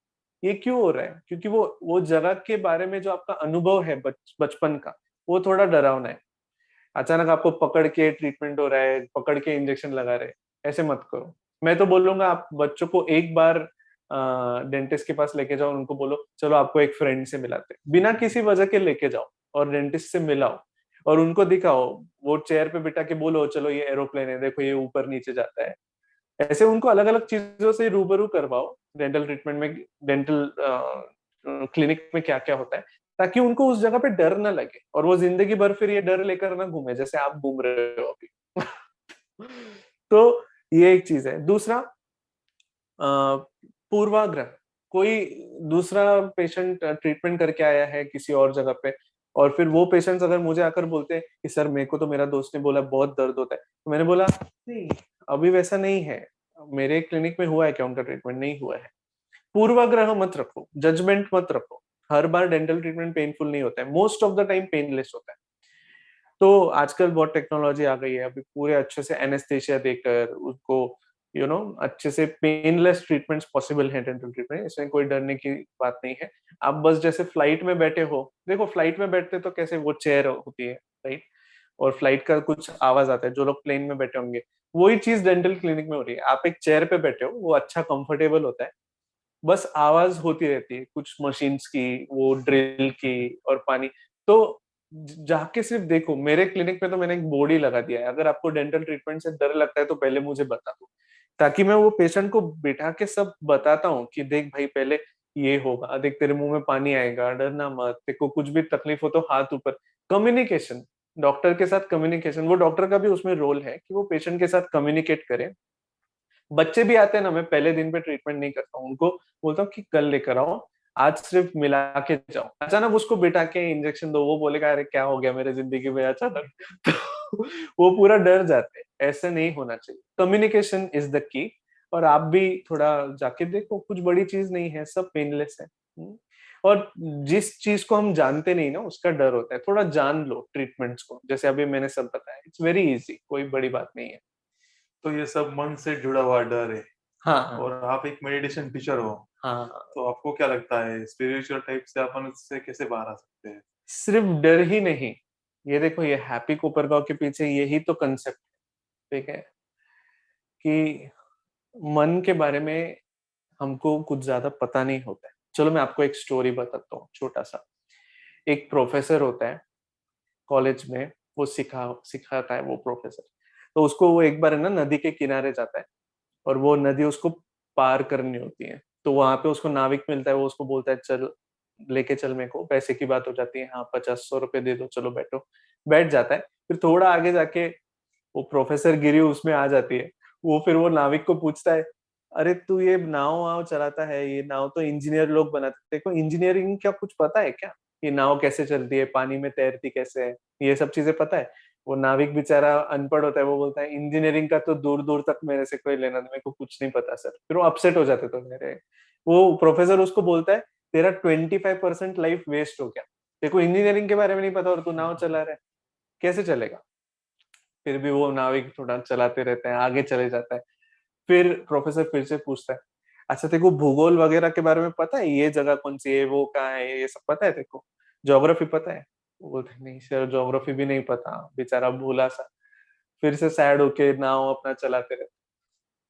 ये क्यों हो रहा है? क्योंकि वो जगह के बारे में जो आपका अनुभव है बचपन का, वो थोड़ा डरावना है। अचानक आपको पकड़ के ट्रीटमेंट हो रहा है, पकड़ के इंजेक्शन लगा रहे हैं, ऐसे मत करो। मैं तो बोलूंगा आप बच्चों को एक बार डेंटिस्ट के पास लेके जाओ, उनको बोलो चलो आपको एक फ्रेंड से मिलाते हैं। बिना किसी वजह के लेके जाओ और डेंटिस्ट से मिलाओ और उनको दिखाओ। वो चेयर पे बिठा के बोलो चलो ये एरोप्लेन है, देखो ये ऊपर नीचे जाता है। ऐसे उनको अलग अलग चीजों से रूबरू करवाओ डेंटल ट्रीटमेंट में, डेंटल क्लिनिक में क्या क्या होता है, ताकि उनको उस जगह पे डर ना लगे और वो जिंदगी भर फिर ये डर लेकर ना घूमे जैसे आप घूम रहे हो अभी। तो ये एक चीज है। दूसरा, पूर्वाग्रह। कोई दूसरा पेशेंट ट्रीटमेंट करके आया है किसी और जगह पे, और फिर वो पेशेंट्स अगर मुझे आकर बोलते हैं कि सर मेरे को तो मेरा दोस्त ने बोला बहुत दर्द होता है, तो मैंने बोला नहीं, अभी वैसा नहीं है। मेरे क्लिनिक में हुआ है क्या उनका ट्रीटमेंट? नहीं हुआ है। पूर्वाग्रह मत रखो, जजमेंट मत रखो। हर बार डेंटल ट्रीटमेंट पेनफुल नहीं होता है, most of the time painless होता है। तो आजकल बहुत टेक्नोलॉजी आ गई है, अभी पूरे अच्छे से एनेस्थेशिया देकर उसको अच्छे से पेनलेस ट्रीटमेंट्स पॉसिबल है डेंटल ट्रीटमेंट, इसमें कोई डरने की बात नहीं है। आप बस जैसे फ्लाइट में बैठे हो, देखो फ्लाइट में बैठते तो कैसे वो चेयर होती है, राइट, और फ्लाइट का कुछ आवाज आता है, जो लोग प्लेन में बैठे होंगे वही चीज डेंटल क्लिनिक में हो रही है। आप एक चेयर पे बैठे हो, वो अच्छा कंफर्टेबल होता है, बस आवाज होती रहती है कुछ मशीन्स की, वो ड्रिल की और पानी। तो जाके सिर्फ देखो, मेरे क्लिनिक में तो मैंने एक बोर्ड ही लगा दिया है, अगर आपको डेंटल ट्रीटमेंट से डर लगता है तो पहले मुझे बता दो, ताकि मैं वो पेशेंट को बिठा के सब बताता हूँ कि देख भाई पहले ये होगा, देख तेरे मुंह में पानी आएगा, डरना मत, तेरे को कुछ भी तकलीफ हो तो हाथ ऊपर। कम्युनिकेशन, डॉक्टर के साथ कम्युनिकेशन, वो डॉक्टर का भी उसमें रोल है कि वो पेशेंट के साथ कम्युनिकेट करे। बच्चे भी आते हैं ना, मैं पहले दिन पे ट्रीटमेंट नहीं करता हूँ, उनको बोलता हूँ कि कल लेकर आओ, आज सिर्फ मिला के जाओ। अचानक उसको बिठा के इंजेक्शन दो, वो बोलेगा अरे क्या हो गया मेरे जिंदगी में अचानक। तो वो पूरा डर जाते हैं, ऐसे नहीं होना चाहिए। Communication is the key. और आप भी थोड़ा जाके देखो, कुछ बड़ी चीज नहीं है, सब पेनलेस है। और जिस चीज को हम जानते नहीं ना, उसका डर होता है। थोड़ा जान लो ट्रीटमेंट्स को, जैसे अभी मैंने सब बताया, इट्स वेरी इजी, कोई बड़ी बात नहीं है। तो ये सब मन से जुड़ा हुआ डर है। हाँ हाँ और आप एक मेडिटेशन टीचर हो, हाँ। तो आपको क्या लगता है स्पिरिचुअल टाइप से अपन इससे कैसे बाहर आ सकते हैं? सिर्फ डर ही नहीं, ये देखो ये हैप्पी कोपरगांव के पीछे यही तो कंसेप्ट है, ठीक है, कि मन के बारे में हमको कुछ ज्यादा पता नहीं होता है। चलो मैं आपको एक स्टोरी बताता हूँ छोटा सा। एक प्रोफेसर होता है कॉलेज में, वो सिखाता है वो प्रोफेसर। तो उसको वो एक बार है ना नदी के किनारे जाता है, और वो नदी उसको पार करनी होती है। तो वहां पे उसको नाविक मिलता है, वो उसको बोलता है चल लेके चल मेरे को। पैसे की बात हो जाती है, हाँ 50-100 रुपए दे दो, चलो बैठो। बैठ जाता है। फिर थोड़ा आगे जाके वो प्रोफेसर गिरी उसमें आ जाती है। वो फिर वो नाविक को पूछता है, अरे तू ये नाव वाव चलाता है, ये नाव तो इंजीनियर लोग बनाते, देखो इंजीनियरिंग क्या कुछ पता है क्या? ये नाव कैसे चलती है, पानी में तैरती कैसे है, ये सब चीजें पता है? वो नाविक बेचारा अनपढ़ होता है, वो बोलता है इंजीनियरिंग का तो दूर दूर तक मेरे से कोई लेना नहीं, मेरे को कुछ नहीं पता सर। फिर वो अपसेट हो जाते तो मेरे वो प्रोफेसर उसको बोलता है तेरा 25% लाइफ वेस्ट हो गया, देखो इंजीनियरिंग के बारे में नहीं पता और तू नाव चला रहा है, कैसे चलेगा। फिर भी वो नाविक थोड़ा चलाते रहते हैं, आगे चले जाता है। फिर प्रोफेसर फिर से पूछता है, अच्छा तेरे को भूगोल वगैरह के बारे में पता है, ये जगह कौन सी है, वो कहाँ है, ये सब पता है तेरे को, ज्योग्राफी पता है। वो बोलते हैं, नहीं सर ज्योग्राफी भी नहीं पता, बेचारा भूला सा। फिर से सैड होके नाव अपना चलाते रहते।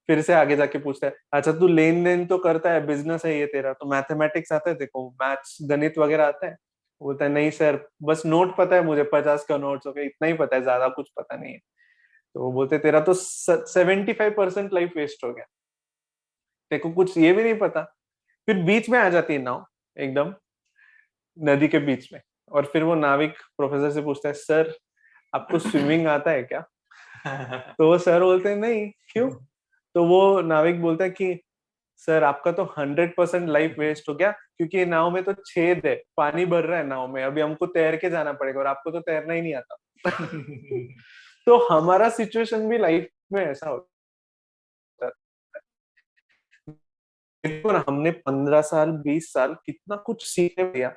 फिर से आगे जाके पूछता है, अच्छा तू लेन देन तो करता है, बिजनेस है ये तेरा, तो मैथमेटिक्स आता है देखो, मैथ्स गणित वगैरह आता है। बोलता है नहीं सर, बस नोट पता है मुझे, 50 का नोट्स हो गया, इतना ही पता है, ज्यादा कुछ पता नहीं है। तो वो बोलते तेरा तो 75% लाइफ वेस्ट हो गया, तेरे को कुछ ये भी नहीं पता। फिर बीच में आ जाती है नाव, एकदम नदी के बीच में। और फिर वो नाविक प्रोफेसर से पूछता है, सर आपको स्विमिंग आता है क्या। तो वो सर बोलते हैं नहीं, क्यों। तो वो नाविक बोलता है कि सर आपका तो 100% लाइफ वेस्ट हो गया, क्योंकि नाव में तो छेद है, पानी भर रहा है नाव में, अभी हमको तैर के जाना पड़ेगा और आपको तो तैरना ही नहीं आता। तो हमारा सिचुएशन भी लाइफ में ऐसा होता है। देखो ना, हमने 15 साल 20 साल कितना कुछ सीखे भैया,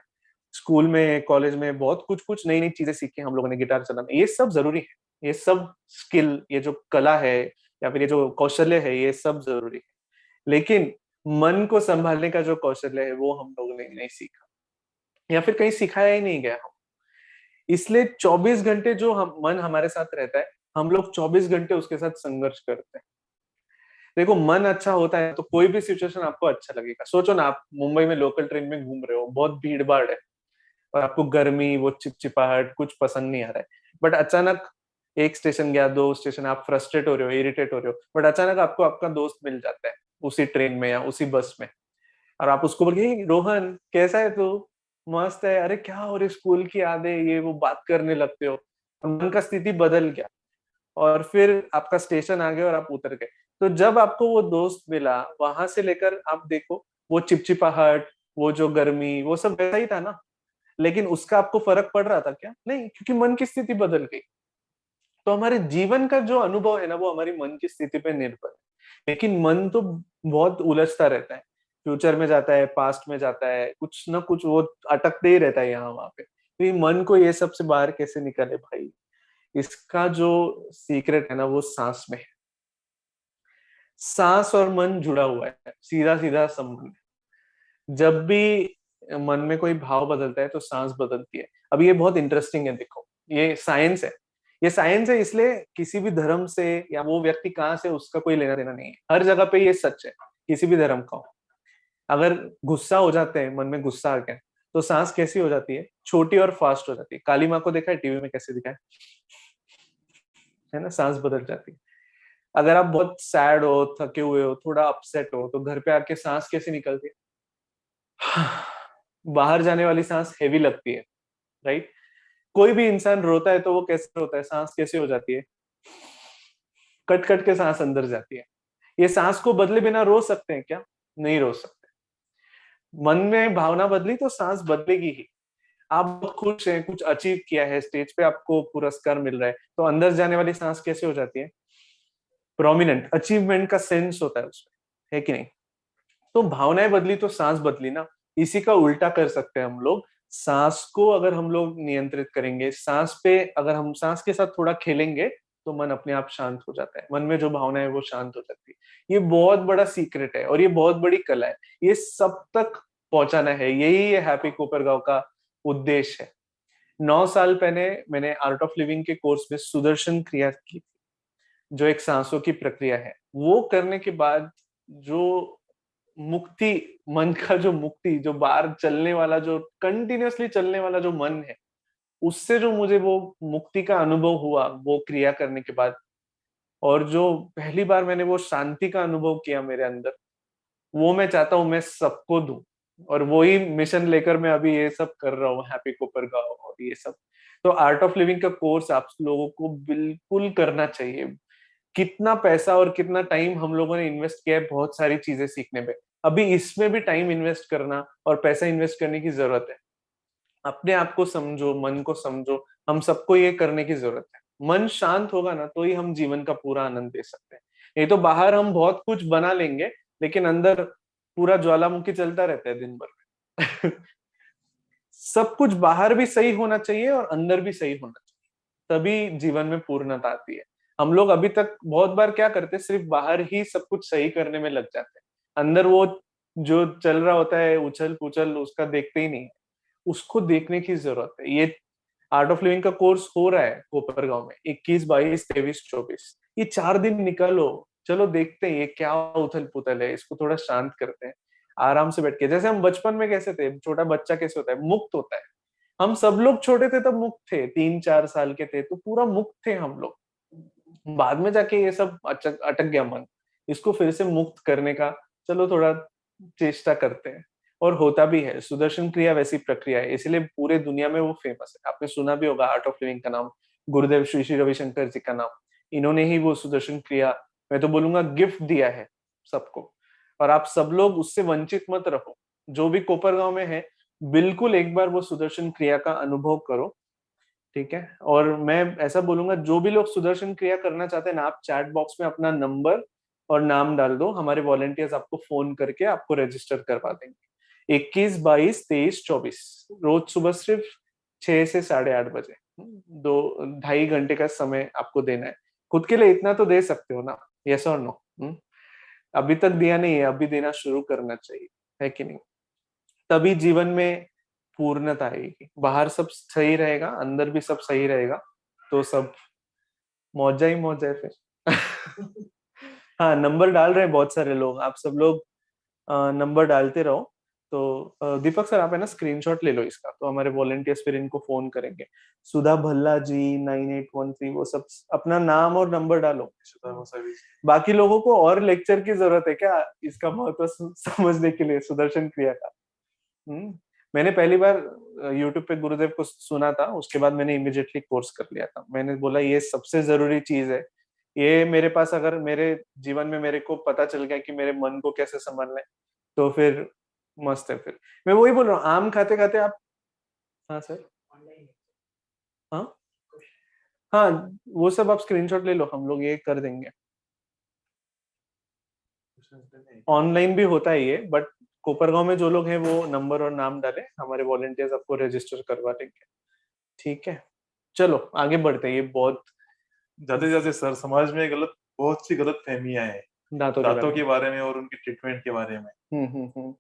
स्कूल में कॉलेज में बहुत कुछ कुछ नई नई चीजें सीखी हम लोगों ने, गिटार चलाना, ये सब जरूरी है, ये सब स्किल, ये जो कला है या फिर ये जो कौशल्य है, ये सब जरूरी है। लेकिन मन को संभालने का जो कौशल्य है वो हम लोगों ने नहीं सीखा, या फिर कहीं सिखाया ही नहीं गया। इसलिए 24 घंटे जो हम मन हमारे साथ रहता है, हम लोग 24 घंटे उसके साथ संघर्ष करते हैं। देखो मन अच्छा होता है तो कोई भी सिचुएशन आपको अच्छा लगेगा। सोचो ना, आप मुंबई में लोकल ट्रेन में घूम रहे हो, बहुत भीड़ भाड़ है, और आपको गर्मी, वो चिपचिपाहट कुछ पसंद नहीं आ रहा है। बट अचानक एक स्टेशन गया, दो स्टेशन, आप फ्रस्ट्रेट हो रहे हो, इरिटेट हो रहे हो, बट अचानक आपको आपका दोस्त मिल जाता है उसी ट्रेन में या उसी बस में, और आप उसको बोलिए, "हे, रोहन कैसा है तू, मस्त है, अरे क्या हो रही स्कूल की यादें, ये वो बात करने लगते हो, मन का स्थिति बदल गया। और फिर आपका स्टेशन आ गया और आप उतर गए। तो जब आपको वो दोस्त मिला, वहां से लेकर आप देखो, वो चिपचिपाहट, वो जो गर्मी, वो सब वैसा ही था ना। लेकिन उसका आपको फर्क पड़ रहा था क्या? नहीं, क्योंकि मन की स्थिति बदल गई। तो हमारे जीवन का जो अनुभव है ना, वो हमारी मन की स्थिति पे निर्भर है। लेकिन मन तो बहुत उलझता रहता है, फ्यूचर में जाता है, पास्ट में जाता है, कुछ ना कुछ वो अटकते ही रहता है यहाँ वहां पे। तो ये मन को ये सब से बाहर कैसे निकाले भाई, इसका जो सीक्रेट है ना, वो सांस में है। सांस और मन जुड़ा हुआ है, सीधा सीधा संबंध है। जब भी मन में कोई भाव बदलता है तो सांस बदलती है। अब ये बहुत इंटरेस्टिंग है, देखो, ये साइंस है। ये साइंस है, इसलिए किसी भी धर्म से या वो व्यक्ति कहाँ से, उसका कोई लेना देना नहीं है, हर जगह पे ये सच है, किसी भी धर्म का हो। अगर गुस्सा हो जाते हैं, मन में गुस्सा आ गया, तो सांस कैसी हो जाती है, छोटी और फास्ट हो जाती है। काली माँ को देखा है टीवी में, कैसे दिखा है ना, सांस बदल जाती है। अगर आप बहुत सैड हो, थके हुए हो, थोड़ा अपसेट हो, तो घर पे आके सांस कैसे निकलती है, बाहर जाने वाली सांस हेवी लगती है, राइट। कोई भी इंसान रोता है तो वो कैसे रोता है, सांस कैसे हो जाती है, कट कट के सांस अंदर जाती है। ये सांस को बदले बिना रो सकते हैं क्या? नहीं रो सकते। मन में भावना बदली तो सांस बदलेगी ही। आप बहुत खुश हैं, कुछ अचीव किया है, स्टेज पे आपको पुरस्कार मिल रहा है, तो अंदर जाने वाली सांस कैसे हो जाती है, प्रोमिनेंट, अचीवमेंट का सेंस होता है उसमें, है कि नहीं। तो भावनाएं बदली तो सांस बदली ना। इसी का उल्टा कर सकते हैं हम लोग। सांस को अगर हम लोग नियंत्रित करेंगे, सांस पे अगर हम सांस के साथ थोड़ा खेलेंगे, तो मन अपने आप शांत हो जाता है, मन में जो भावना है वो शांत हो जाती है। ये बहुत बड़ा सीक्रेट है और ये बहुत बड़ी कला है, ये सब तक पहुंचाना है, यही है हैप्पी कोपरगांव का उद्देश्य है। 9 साल पहले मैंने आर्ट ऑफ लिविंग के कोर्स में सुदर्शन क्रिया की, जो एक सांसों की प्रक्रिया है। वो करने के बाद जो मुक्ति, मन का जो मुक्ति, जो बाहर चलने वाला, जो कंटिन्यूअसली चलने वाला जो मन है, उससे जो मुझे वो मुक्ति का अनुभव हुआ वो क्रिया करने के बाद, और जो पहली बार मैंने वो शांति का अनुभव किया मेरे अंदर, वो मैं चाहता हूँ मैं सबको दूं। और वो ही मिशन लेकर मैं अभी ये सब कर रहा हूँ, हैप्पी कोपरगांव और ये सब। तो आर्ट ऑफ लिविंग का कोर्स आप लोगों को बिल्कुल करना चाहिए। कितना पैसा और कितना टाइम हम लोगों ने इन्वेस्ट किया है बहुत सारी चीजें सीखने में, अभी इसमें भी टाइम इन्वेस्ट करना और पैसा इन्वेस्ट करने की जरूरत है। अपने आप को समझो, मन को समझो, हम सबको ये करने की जरूरत है। मन शांत होगा ना, तो ही हम जीवन का पूरा आनंद दे सकते हैं। नहीं तो बाहर हम बहुत कुछ बना लेंगे, लेकिन अंदर पूरा ज्वालामुखी चलता रहता है दिन भर में। सब कुछ बाहर भी सही होना चाहिए और अंदर भी सही होना चाहिए, तभी जीवन में पूर्णता आती है। हम लोग अभी तक बहुत बार क्या करते हैं, सिर्फ बाहर ही सब कुछ सही करने में लग जाते हैं, अंदर वो जो चल रहा होता है उछल पुछल उसका देखते ही नहीं है। उसको देखने की जरूरत है। ये आर्ट ऑफ लिविंग का कोर्स हो रहा है कोपरगांव में, 21, 22, 23, 24, ये 4 दिन निकालो, चलो देखते हैं ये क्या उथल पुथल है, इसको थोड़ा शांत करते हैं। आराम से बैठ के, जैसे हम बचपन में कैसे थे, छोटा बच्चा कैसे होता है, मुक्त होता है। हम सब लोग छोटे थे तब मुक्त थे, 3 4 साल के थे तो पूरा मुक्त थे हम लोग। बाद में जाके ये सब अटक अटक गया मन, इसको फिर से मुक्त करने का चलो थोड़ा चेष्टा करते हैं। और होता भी है, सुदर्शन क्रिया वैसी प्रक्रिया है, इसलिए पूरे दुनिया में वो फेमस है। आपने सुना भी होगा आर्ट ऑफ लिविंग का नाम, गुरुदेव श्री श्री रविशंकर जी का नाम, इन्होंने ही वो सुदर्शन क्रिया, मैं तो बोलूंगा गिफ्ट दिया है सबको। और आप सब लोग उससे वंचित मत रहो, जो भी कोपरगांव में है बिल्कुल एक बार वो सुदर्शन क्रिया का अनुभव करो, ठीक है। और मैं ऐसा बोलूंगा, जो भी लोग सुदर्शन क्रिया करना चाहते हैं ना, आप चैट बॉक्स में अपना नंबर और नाम डाल दो, हमारे वॉलेंटियर्स आपको फोन करके आपको रजिस्टर करवा देंगे। 21, 22, 23, 24 रोज सुबह सिर्फ 6 से 8:30 बजे, 2 ढाई घंटे का समय आपको देना है। खुद के लिए इतना तो दे सकते हो ना, यस और नो? अभी तक दिया नहीं है, अभी देना शुरू करना चाहिए, है कि नहीं? तभी जीवन में पूर्णता आएगी। बाहर सब सही रहेगा, अंदर भी सब सही रहेगा, तो सब मौजा ही मौजा है फिर। हाँ, नंबर डाल रहे हैं बहुत सारे लोग, आप सब लोग नंबर डालते रहो। तो दीपक सर, आप है ना स्क्रीनशॉट ले लो इसका, तो हमारे वॉलेंटियर्स फिर इनको फोन करेंगे। सुधा भल्ला जी 9813, वो सब अपना नाम और नंबर डालो। बाकी लोगों को और लेक्चर की जरूरत है क्या इसका महत्व समझने के लिए, सुदर्शन क्रिया का? मैंने पहली बार यूट्यूब पे गुरुदेव को सुना था, उसके बाद मैंने इमिडिएटली कोर्स कर लिया था। मैंने बोला ये सबसे जरूरी चीज है, ये मेरे पास अगर मेरे जीवन में मेरे को पता चल गया कि मेरे मन को कैसे संभालना है, तो फिर मस्त है। फिर मैं वही बोल रहा हूँ, आम खाते खाते आप। हाँ सर। हाँ हाँ, वो सब आप स्क्रीनशॉट ले लो, हम लोग ये कर देंगे। ऑनलाइन भी होता है ये, बट कोपरगांव में जो लोग हैं वो नंबर और नाम डालें, हमारे वॉलेंटियर्स आपको रजिस्टर करवा देंगे, ठीक है। चलो आगे बढ़ते हैं, ये बहुत जाते जाते सर, समाज में बहुत सी गलत फहमियां हैं दांतों के बारे दांतों में। के बारे में और उनके ट्रीटमेंट के बारे में। हम्म।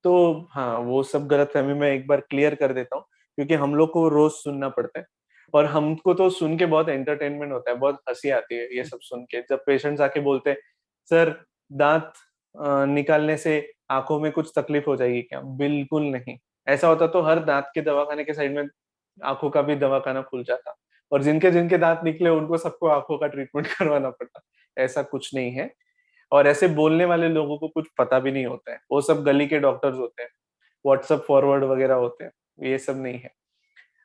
तो हाँ, वो सब गलतफहमी मैं एक बार क्लियर कर देता हूँ, क्योंकि हम लोग को रोज सुनना पड़ता है। और हमको तो सुन के बहुत एंटरटेनमेंट होता है, बहुत हंसी आती है ये सब सुन के, जब पेशेंट्स आके बोलते हैं सर दांत निकालने से आंखों में कुछ तकलीफ हो जाएगी क्या? बिल्कुल नहीं। ऐसा होता तो हर दांत के दवाखाने के साइड में आंखों का भी दवाखाना खुल जाता, और जिनके जिनके दांत निकले उनको सबको आंखों का ट्रीटमेंट करवाना पड़ता। ऐसा कुछ नहीं है। और ऐसे बोलने वाले लोगों को कुछ पता भी नहीं होता है, वो सब गली के डॉक्टर्स होते हैं, व्हाट्सएप फॉरवर्ड वगैरह होते हैं, ये सब नहीं है।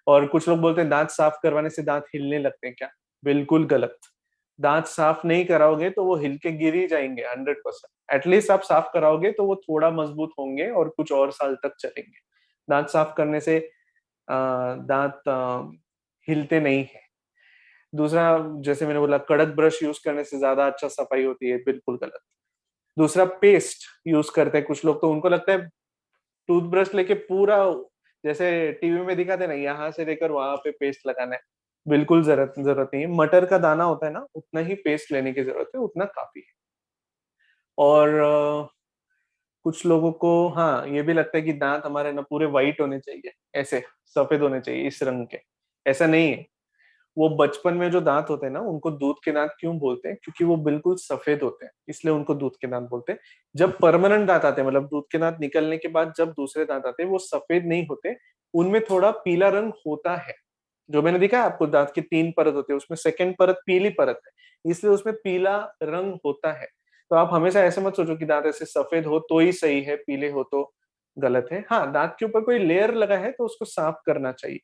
और कुछ लोग बोलते हैं दांत साफ करवाने से दांत हिलने लगते हैं क्या? बिल्कुल गलत। दांत साफ नहीं कराओगे तो वो हिल के गिर ही जाएंगे 100%। एटलीस्ट आप साफ कराओगे तो वो थोड़ा मजबूत होंगे और कुछ और साल तक चलेंगे। दांत साफ करने से दांत हिलते नहीं है। दूसरा, जैसे मैंने बोला, कड़क ब्रश यूज करने से ज्यादा अच्छा सफाई होती है, बिल्कुल गलत। दूसरा, पेस्ट यूज करते हैं कुछ लोग, तो उनको लगता है टूथब्रश लेके पूरा, जैसे टीवी में दिखाते हैं ना, यहाँ से लेकर वहां पे पेस्ट लगाना है। बिल्कुल जरूरत जरूरत नहीं है। मटर का दाना होता है ना, उतना ही पेस्ट लेने की जरूरत है, उतना काफी है। और कुछ लोगों को हाँ ये भी लगता है कि दांत हमारे ना पूरे वाइट होने चाहिए, ऐसे सफेद होने चाहिए इस रंग के। ऐसा नहीं है। वो बचपन में जो दांत होते हैं ना, उनको दूध के दांत क्यों बोलते हैं? क्योंकि वो बिल्कुल सफेद होते हैं, इसलिए उनको दूध के दांत बोलते हैं। जब परमानेंट दांत आते हैं, मतलब दूध के दांत निकलने के बाद जब दूसरे दांत आते हैं, वो सफेद नहीं होते, उनमें थोड़ा पीला रंग होता है। जो मैंने दिखा है आपको, दांत की 3 परत होती है, उसमें सेकंड परत पीली परत है, इसलिए उसमें पीला रंग होता है। तो आप हमेशा ऐसे मत सोचो कि दांत ऐसे सफेद हो तो ही सही है, पीले हो तो गलत है। हाँ, दांत के ऊपर कोई लेयर लगा है तो उसको साफ करना चाहिए,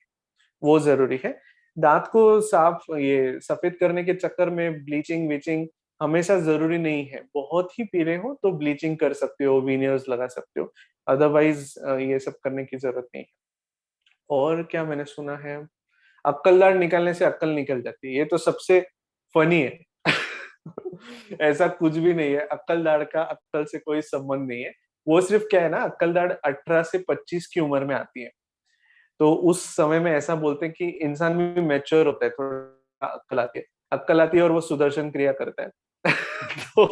वो जरूरी है। दांत को साफ, ये सफेद करने के चक्कर में ब्लीचिंग वीचिंग हमेशा जरूरी नहीं है। बहुत ही पीले हो तो ब्लीचिंग कर सकते हो, वीनियर्स लगा सकते हो, अदरवाइज ये सब करने की जरूरत नहीं है। और क्या मैंने सुना है, अक्कल दाढ़ निकालने से अक्कल निकल जाती है, ये तो सबसे फनी है। ऐसा कुछ भी नहीं है, अक्कल दाढ़ का अक्कल से कोई संबंध नहीं है। वो सिर्फ क्या है ना, अक्कल दाढ़ 18 से 25 की उम्र में आती है। तो उस समय में ऐसा बोलते हैं कि इंसान भी मैच्योर होता है, थोड़ा अक्कल आती है और वो सुदर्शन क्रिया करता है। तो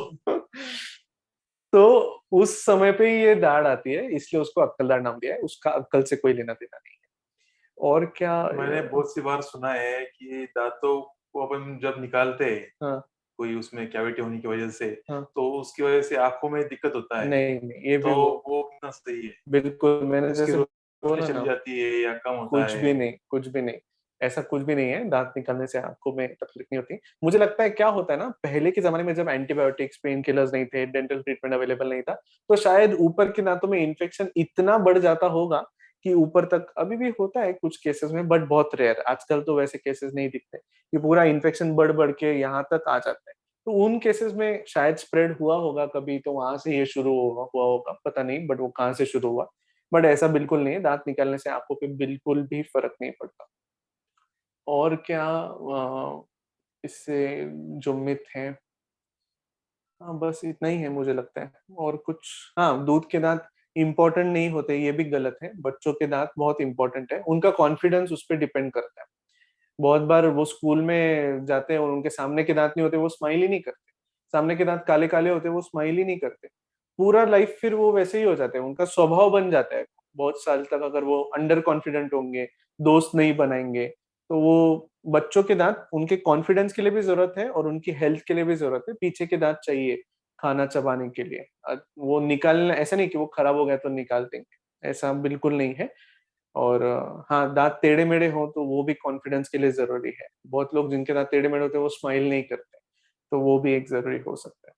तो उस समय पे ये दाढ़ आती है, इसलिए उसको अक्कल दाढ़ नाम दिया है, उसका अक्कल से कोई लेना देना नहीं है। और क्या मैंने बहुत सी बार सुना है कि दांतों को अपन जब निकालते हैं, हाँ कोई उसमें कैविटी होने की वजह से, हाँ। तो उसकी वजह से आंखों में दिक्कत होता है। नहीं नहीं, ये तो भी वो वो कितना सही है? बिल्कुल मैंने उसकी जैसे रोशनी बोला चली ना, जाती है या कम होता कुछ है? भी नहीं, कुछ भी नहीं, ऐसा कुछ भी नहीं है। दांत निकालने से आंखों में तकलीफ नहीं होती। मुझे लगता है क्या होता है ना, पहले के जमाने में जब एंटीबायोटिक्स, पेन किलर्स नहीं थे, डेंटल ट्रीटमेंट अवेलेबल नहीं था, तो शायद ऊपर के दांतों में इन्फेक्शन इतना बढ़ जाता होगा कि ऊपर तक, अभी भी होता है कुछ केसेस में बट बहुत रेयर। आजकल तो वैसे केसेस नहीं दिखते कि पूरा इन्फेक्शन बढ़ बढ़ के यहाँ तक आ जाता है। तो उन केसेस में शायद स्प्रेड हुआ होगा कभी, तो वहां से ये शुरू हुआ होगा, पता नहीं, बट वो कहाँ से शुरू हुआ। बट ऐसा बिल्कुल नहीं है, दांत निकालने से आंखों पे बिल्कुल भी फर्क नहीं पड़ता। और क्या इससे जो मिथ है, हाँ बस इतना ही है मुझे लगता है। और कुछ, हाँ दूध के दांत इंपॉर्टेंट नहीं होते, ये भी गलत है। बच्चों के दांत बहुत इंपॉर्टेंट है, उनका कॉन्फिडेंस उस पर डिपेंड करता है। बहुत बार वो स्कूल में जाते हैं और उनके सामने के दांत नहीं होते, वो स्माइल ही नहीं करते। सामने के दांत काले काले होते, वो स्माइल ही नहीं करते। पूरा लाइफ फिर वो वैसे ही हो जाते हैं, उनका स्वभाव बन जाता है। बहुत साल तक अगर वो अंडर कॉन्फिडेंट होंगे, दोस्त नहीं बनाएंगे, तो वो बच्चों के दांत उनके कॉन्फिडेंस के लिए भी जरूरत है और उनकी हेल्थ के लिए भी जरूरत है। पीछे के दांत चाहिए खाना चबाने के लिए। वो निकालना ऐसा नहीं कि वो खराब हो गया तो निकाल देंगे, ऐसा बिल्कुल नहीं है। और हाँ, दांत टेढ़े मेढ़े हो तो वो भी कॉन्फिडेंस के लिए जरूरी है। बहुत लोग जिनके दांत टेढ़े मेढ़े होते हैं वो स्माइल नहीं करते, तो वो भी एक जरूरी हो सकता है।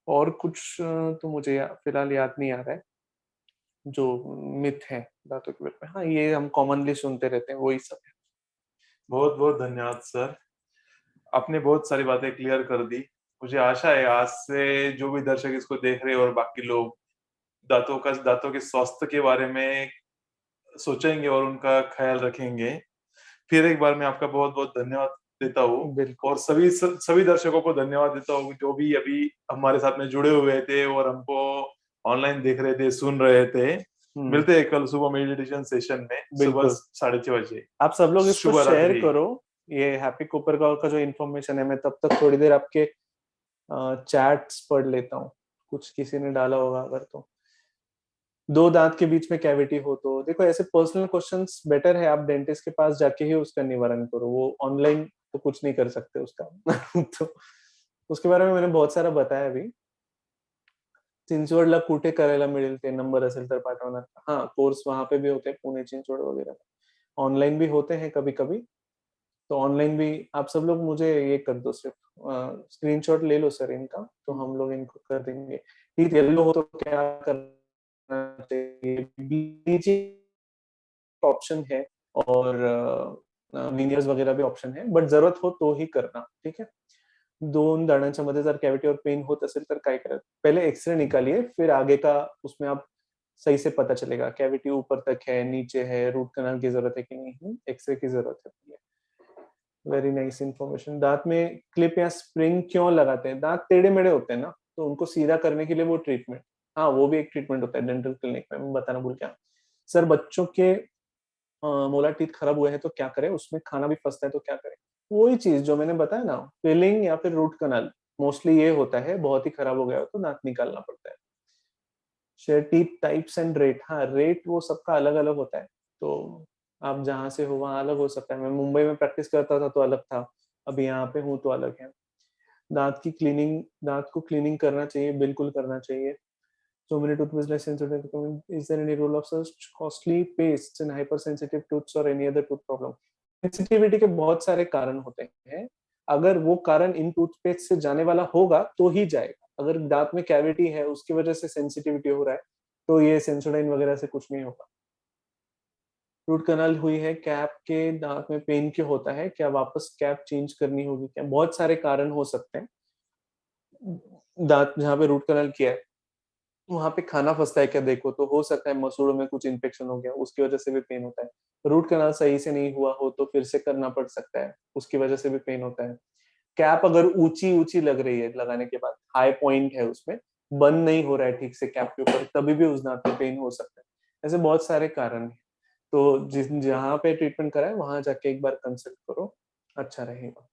और कुछ तो मुझे फिलहाल याद नहीं आ रहा है जो मिथ है दांतों के बारे में। हाँ, ये हम कॉमनली सुनते रहते हैं, वही सब है। बहुत बहुत धन्यवाद सर, आपने बहुत सारी बातें क्लियर कर दी। मुझे आशा है आज से जो भी दर्शक इसको देख रहे हैं और बाकी लोग दांतों के स्वास्थ्य के बारे में सोचेंगे और उनका ख्याल रखेंगे। फिर एक बार मैं आपका बहुत बहुत धन्यवाद देता हूँ। बिल्कुल। और सभी दर्शकों को धन्यवाद देता हूँ जो भी अभी हमारे साथ में जुड़े हुए थे और हमको ऑनलाइन देख रहे थे, सुन रहे थे। हम्म। मिलते हैं कल सुबह मेडिटेशन सेशन में, सुबह बिल्कुल। 6:30 बजे। आप सब लोग इसको शुभ शेयर रात्रि। करो। ये हैप्पी कूपर का जो इन्फॉर्मेशन है, मैं तब तक थोड़ी देर आपके चैट्स पढ़ लेता हूँ, कुछ किसी ने डाला होगा अगर तो। दो दांत के बीच में कैविटी हो तो देखो, ऐसे पर्सनल क्वेश्चंस बेटर है आप डेंटिस्ट के पास जाके ही उसका निवारण करो। वो ऑनलाइन तो कुछ नहीं कर सकते उसका। तो उसके बारे में मैंने बहुत सारा बताया अभी। चिंचवडला कुठे करायला मिळेल ते, नंबर असेल तर पाठवणार। हाँ, कोर्स वहां पे भी होते हैं, पुणे चिंचवड वगैरह। ऑनलाइन भी होते हैं कभी कभी। तो ऑनलाइन भी आप सब लोग मुझे ये कर दो, सिर्फ स्क्रीनशॉट ले लो सर इनका, तो हम लोग इनको कर देंगे। टीथ येलो हो तो क्या करना चाहिए, ब्लीचिंग ऑप्शन है, और विनियर्स वगैरह भी ऑप्शन है, बट जरूरत हो तो ही करना, ठीक है। दोन दाढांच्या मध्ये जर कॅव्हिटी और पेन होत असेल तर काय करायचं, पहले एक्सरे निकालिए, फिर आगे का उसमें आप सही से पता चलेगा कैविटी ऊपर तक है, नीचे है, रूट कनाल की जरूरत है कि नहीं, एक्सरे की जरूरत है। Very nice information. दांत में क्लिप या स्प्रिंग क्यों लगाते हैं? दांत टेढ़े मेढ़े होते हैं ना, तो उनको सीधा करने के लिए वो ट्रीटमेंट, हाँ वो भी एक ट्रीटमेंट होता है डेंटल क्लिनिक में, मैं बताना भूल गया। सर बच्चों के मोलार टीथ खराब हुए हैं तो क्या करें, उसमें खाना भी फंसता है तो क्या करें? वही चीज जो मैंने बताया ना, फिलिंग या फिर रूट कनाल, मोस्टली ये होता है। बहुत ही खराब हो गया हो तो दांत निकालना पड़ता है। Share teeth types and rate, हाँ रेट वो सबका अलग अलग होता है। तो आप जहाँ से हो वहाँ अलग हो सकता है। मैं मुंबई में प्रैक्टिस करता था तो अलग था, अभी यहाँ पे हूँ तो अलग है। दांत की क्लीनिंग, दांत को क्लीनिंग करना चाहिए, बिल्कुल करना चाहिए। So many toothpaste less sensitive. Is there any role of such costly pastes in hypersensitive tooths or any other tooth problem? Sensitivity के बहुत सारे कारण होते हैं। अगर वो कारण इन टूथपेस्ट से जाने वाला होगा तो ही जाएगा। अगर दांत में कैविटी है उसकी वजह से सेंसिटिविटी हो रहा है, तो ये सेंसोडाइन वगैरह से कुछ नहीं होगा। रूट कनाल हुई है, कैप के दांत में पेन क्यों होता है, क्या वापस कैप चेंज करनी होगी क्या? बहुत सारे कारण हो सकते हैं। दांत जहाँ पे रूट कनाल किया है वहां पे खाना फंसता है क्या, देखो तो हो सकता है मसूड़ों में कुछ इन्फेक्शन हो गया, उसकी वजह से भी पेन होता है। रूट कनाल सही से नहीं हुआ हो तो फिर से करना पड़ सकता है, उसकी वजह से भी पेन होता है। कैप अगर ऊंची ऊंची लग रही है लगाने के बाद, हाई पॉइंट है उसमें, बंद नहीं हो रहा है ठीक से कैप के ऊपर, तभी भी उस दांत में पेन हो सकता है। ऐसे बहुत सारे कारण हैं। तो जिस जहाँ पे ट्रीटमेंट कराए वहां जाके एक बार कंसल्ट करो, अच्छा रहेगा।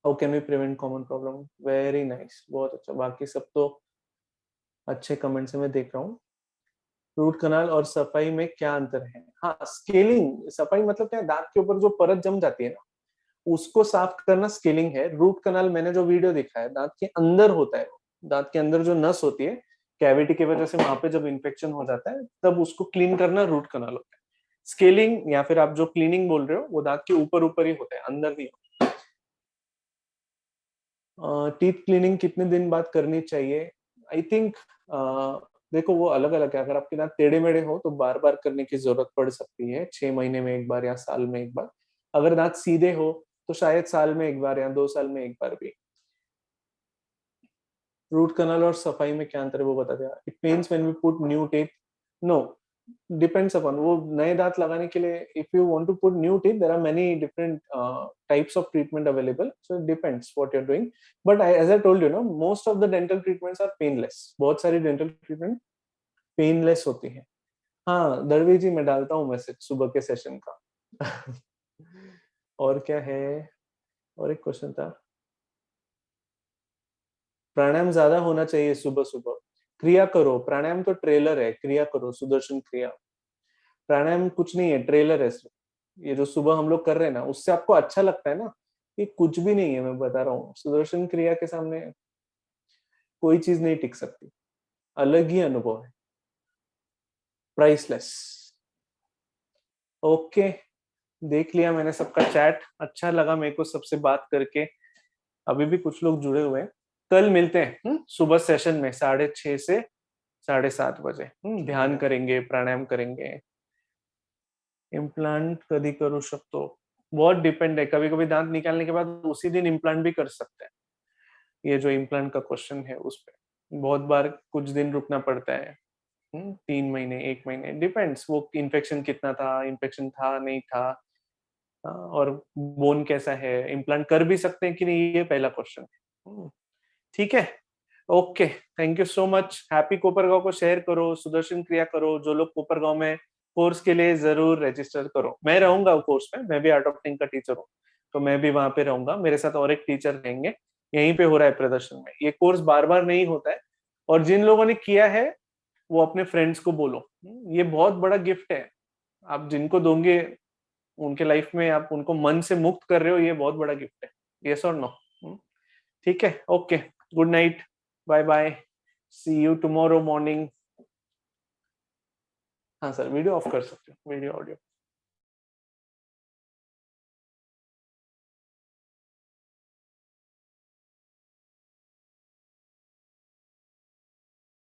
How can we prevent common problem, very nice, बहुत अच्छा। बाकी सब तो अच्छे कमेंट्स में देख रहा हूँ। रूट कनाल और सफाई में क्या अंतर है? हाँ, स्केलिंग, सफाई मतलब क्या, दांत के ऊपर जो परत जम जाती है ना, उसको साफ करना स्केलिंग है। रूट कनाल मैंने जो वीडियो देखा है, दांत के अंदर होता है वो, दांत के अंदर जो नस होती है कैविटी की वजह से, वहां पे जब इन्फेक्शन हो जाता है तब उसको क्लीन करना रूट कनाल होता है। स्केलिंग या फिर आप जो क्लीनिंग बोल रहे हो वो दांत के ऊपर ऊपर ही होता है, अंदर नहीं। टीथ क्लीनिंग कितने दिन बाद करनी चाहिए? आई थिंक देखो वो अलग अलग है। अगर आपके दांत टेढ़े मेढ़े हो तो बार बार करने की जरूरत पड़ सकती है, 6 महीने में एक बार या साल में एक बार। अगर दांत सीधे हो तो शायद साल में एक बार या 2 साल में एक बार भी। रूट कनाल और सफाई में क्या अंतर है वो बता दिया। It means when we put new teeth, no, depends upon वो नए दांत लगाने के लिए। If you want to put new teeth, there are many different types of treatment available, so it depends what you are doing. But as I told you know, most of the dental treatments are painless. बहुत सारी dental treatment painless होती है। हाँ दरवी जी, मैं डालता हूँ message सुबह के सेशन का। और क्या है? और एक क्वेश्चन था, प्राणायाम ज्यादा होना चाहिए सुबह सुबह। क्रिया करो, प्राणायाम तो ट्रेलर है, क्रिया करो, सुदर्शन क्रिया। प्राणायाम कुछ नहीं है, ट्रेलर है सिर्फ। ये जो सुबह हम लोग कर रहे हैं ना, उससे आपको अच्छा लगता है ना, ये कुछ भी नहीं है। मैं बता रहा हूँ, सुदर्शन क्रिया के सामने कोई चीज नहीं टिक सकती। अलग ही अनुभव है, प्राइसलेस। ओके, देख लिया मैंने सबका चैट, अच्छा लगा मेरे को सबसे बात करके। अभी भी कुछ लोग जुड़े हुए हैं। कल मिलते हैं सुबह सेशन में 6:30 से 7:30 बजे। ध्यान करेंगे, प्राणायाम करेंगे। इम्प्लांट कभी करू शकतो? बहुत डिपेंड है, कभी कभी दांत निकालने के बाद उसी दिन इम्प्लांट भी कर सकते हैं। ये जो इम्प्लांट का क्वेश्चन है उस पे बहुत बार कुछ दिन रुकना पड़ता है। 3 महीने, 1 महीने, डिपेंड्स वो इन्फेक्शन कितना था, इन्फेक्शन था नहीं था, और बोन कैसा है, इम्प्लांट कर भी सकते हैं कि नहीं, ये पहला क्वेश्चन है। ठीक है, okay, thank you so much. Happy Kopargaon को शेयर करो, सुदर्शन क्रिया करो। जो लोग कोपरगांव में कोर्स के लिए जरूर रजिस्टर करो। मैं रहूंगा कोर्स में, मैं भी आर्ट ऑफ थिंक का टीचर हूँ, तो मैं भी वहां पे रहूंगा। मेरे साथ और एक टीचर रहेंगे। यहीं पे हो रहा है प्रदर्शन में। ये कोर्स बार बार नहीं होता है, और जिन लोगों ने किया है वो अपने फ्रेंड्स को बोलो। ये बहुत बड़ा गिफ्ट है, आप जिनको दोगे उनके लाइफ में आप उनको मन से मुक्त कर रहे हो, ये बहुत बड़ा गिफ्ट है। यस और नो? ठीक है, okay, good night, bye bye, see you tomorrow morning. हाँ सर, वीडियो ऑफ कर सकते हो, वीडियो ऑडियो।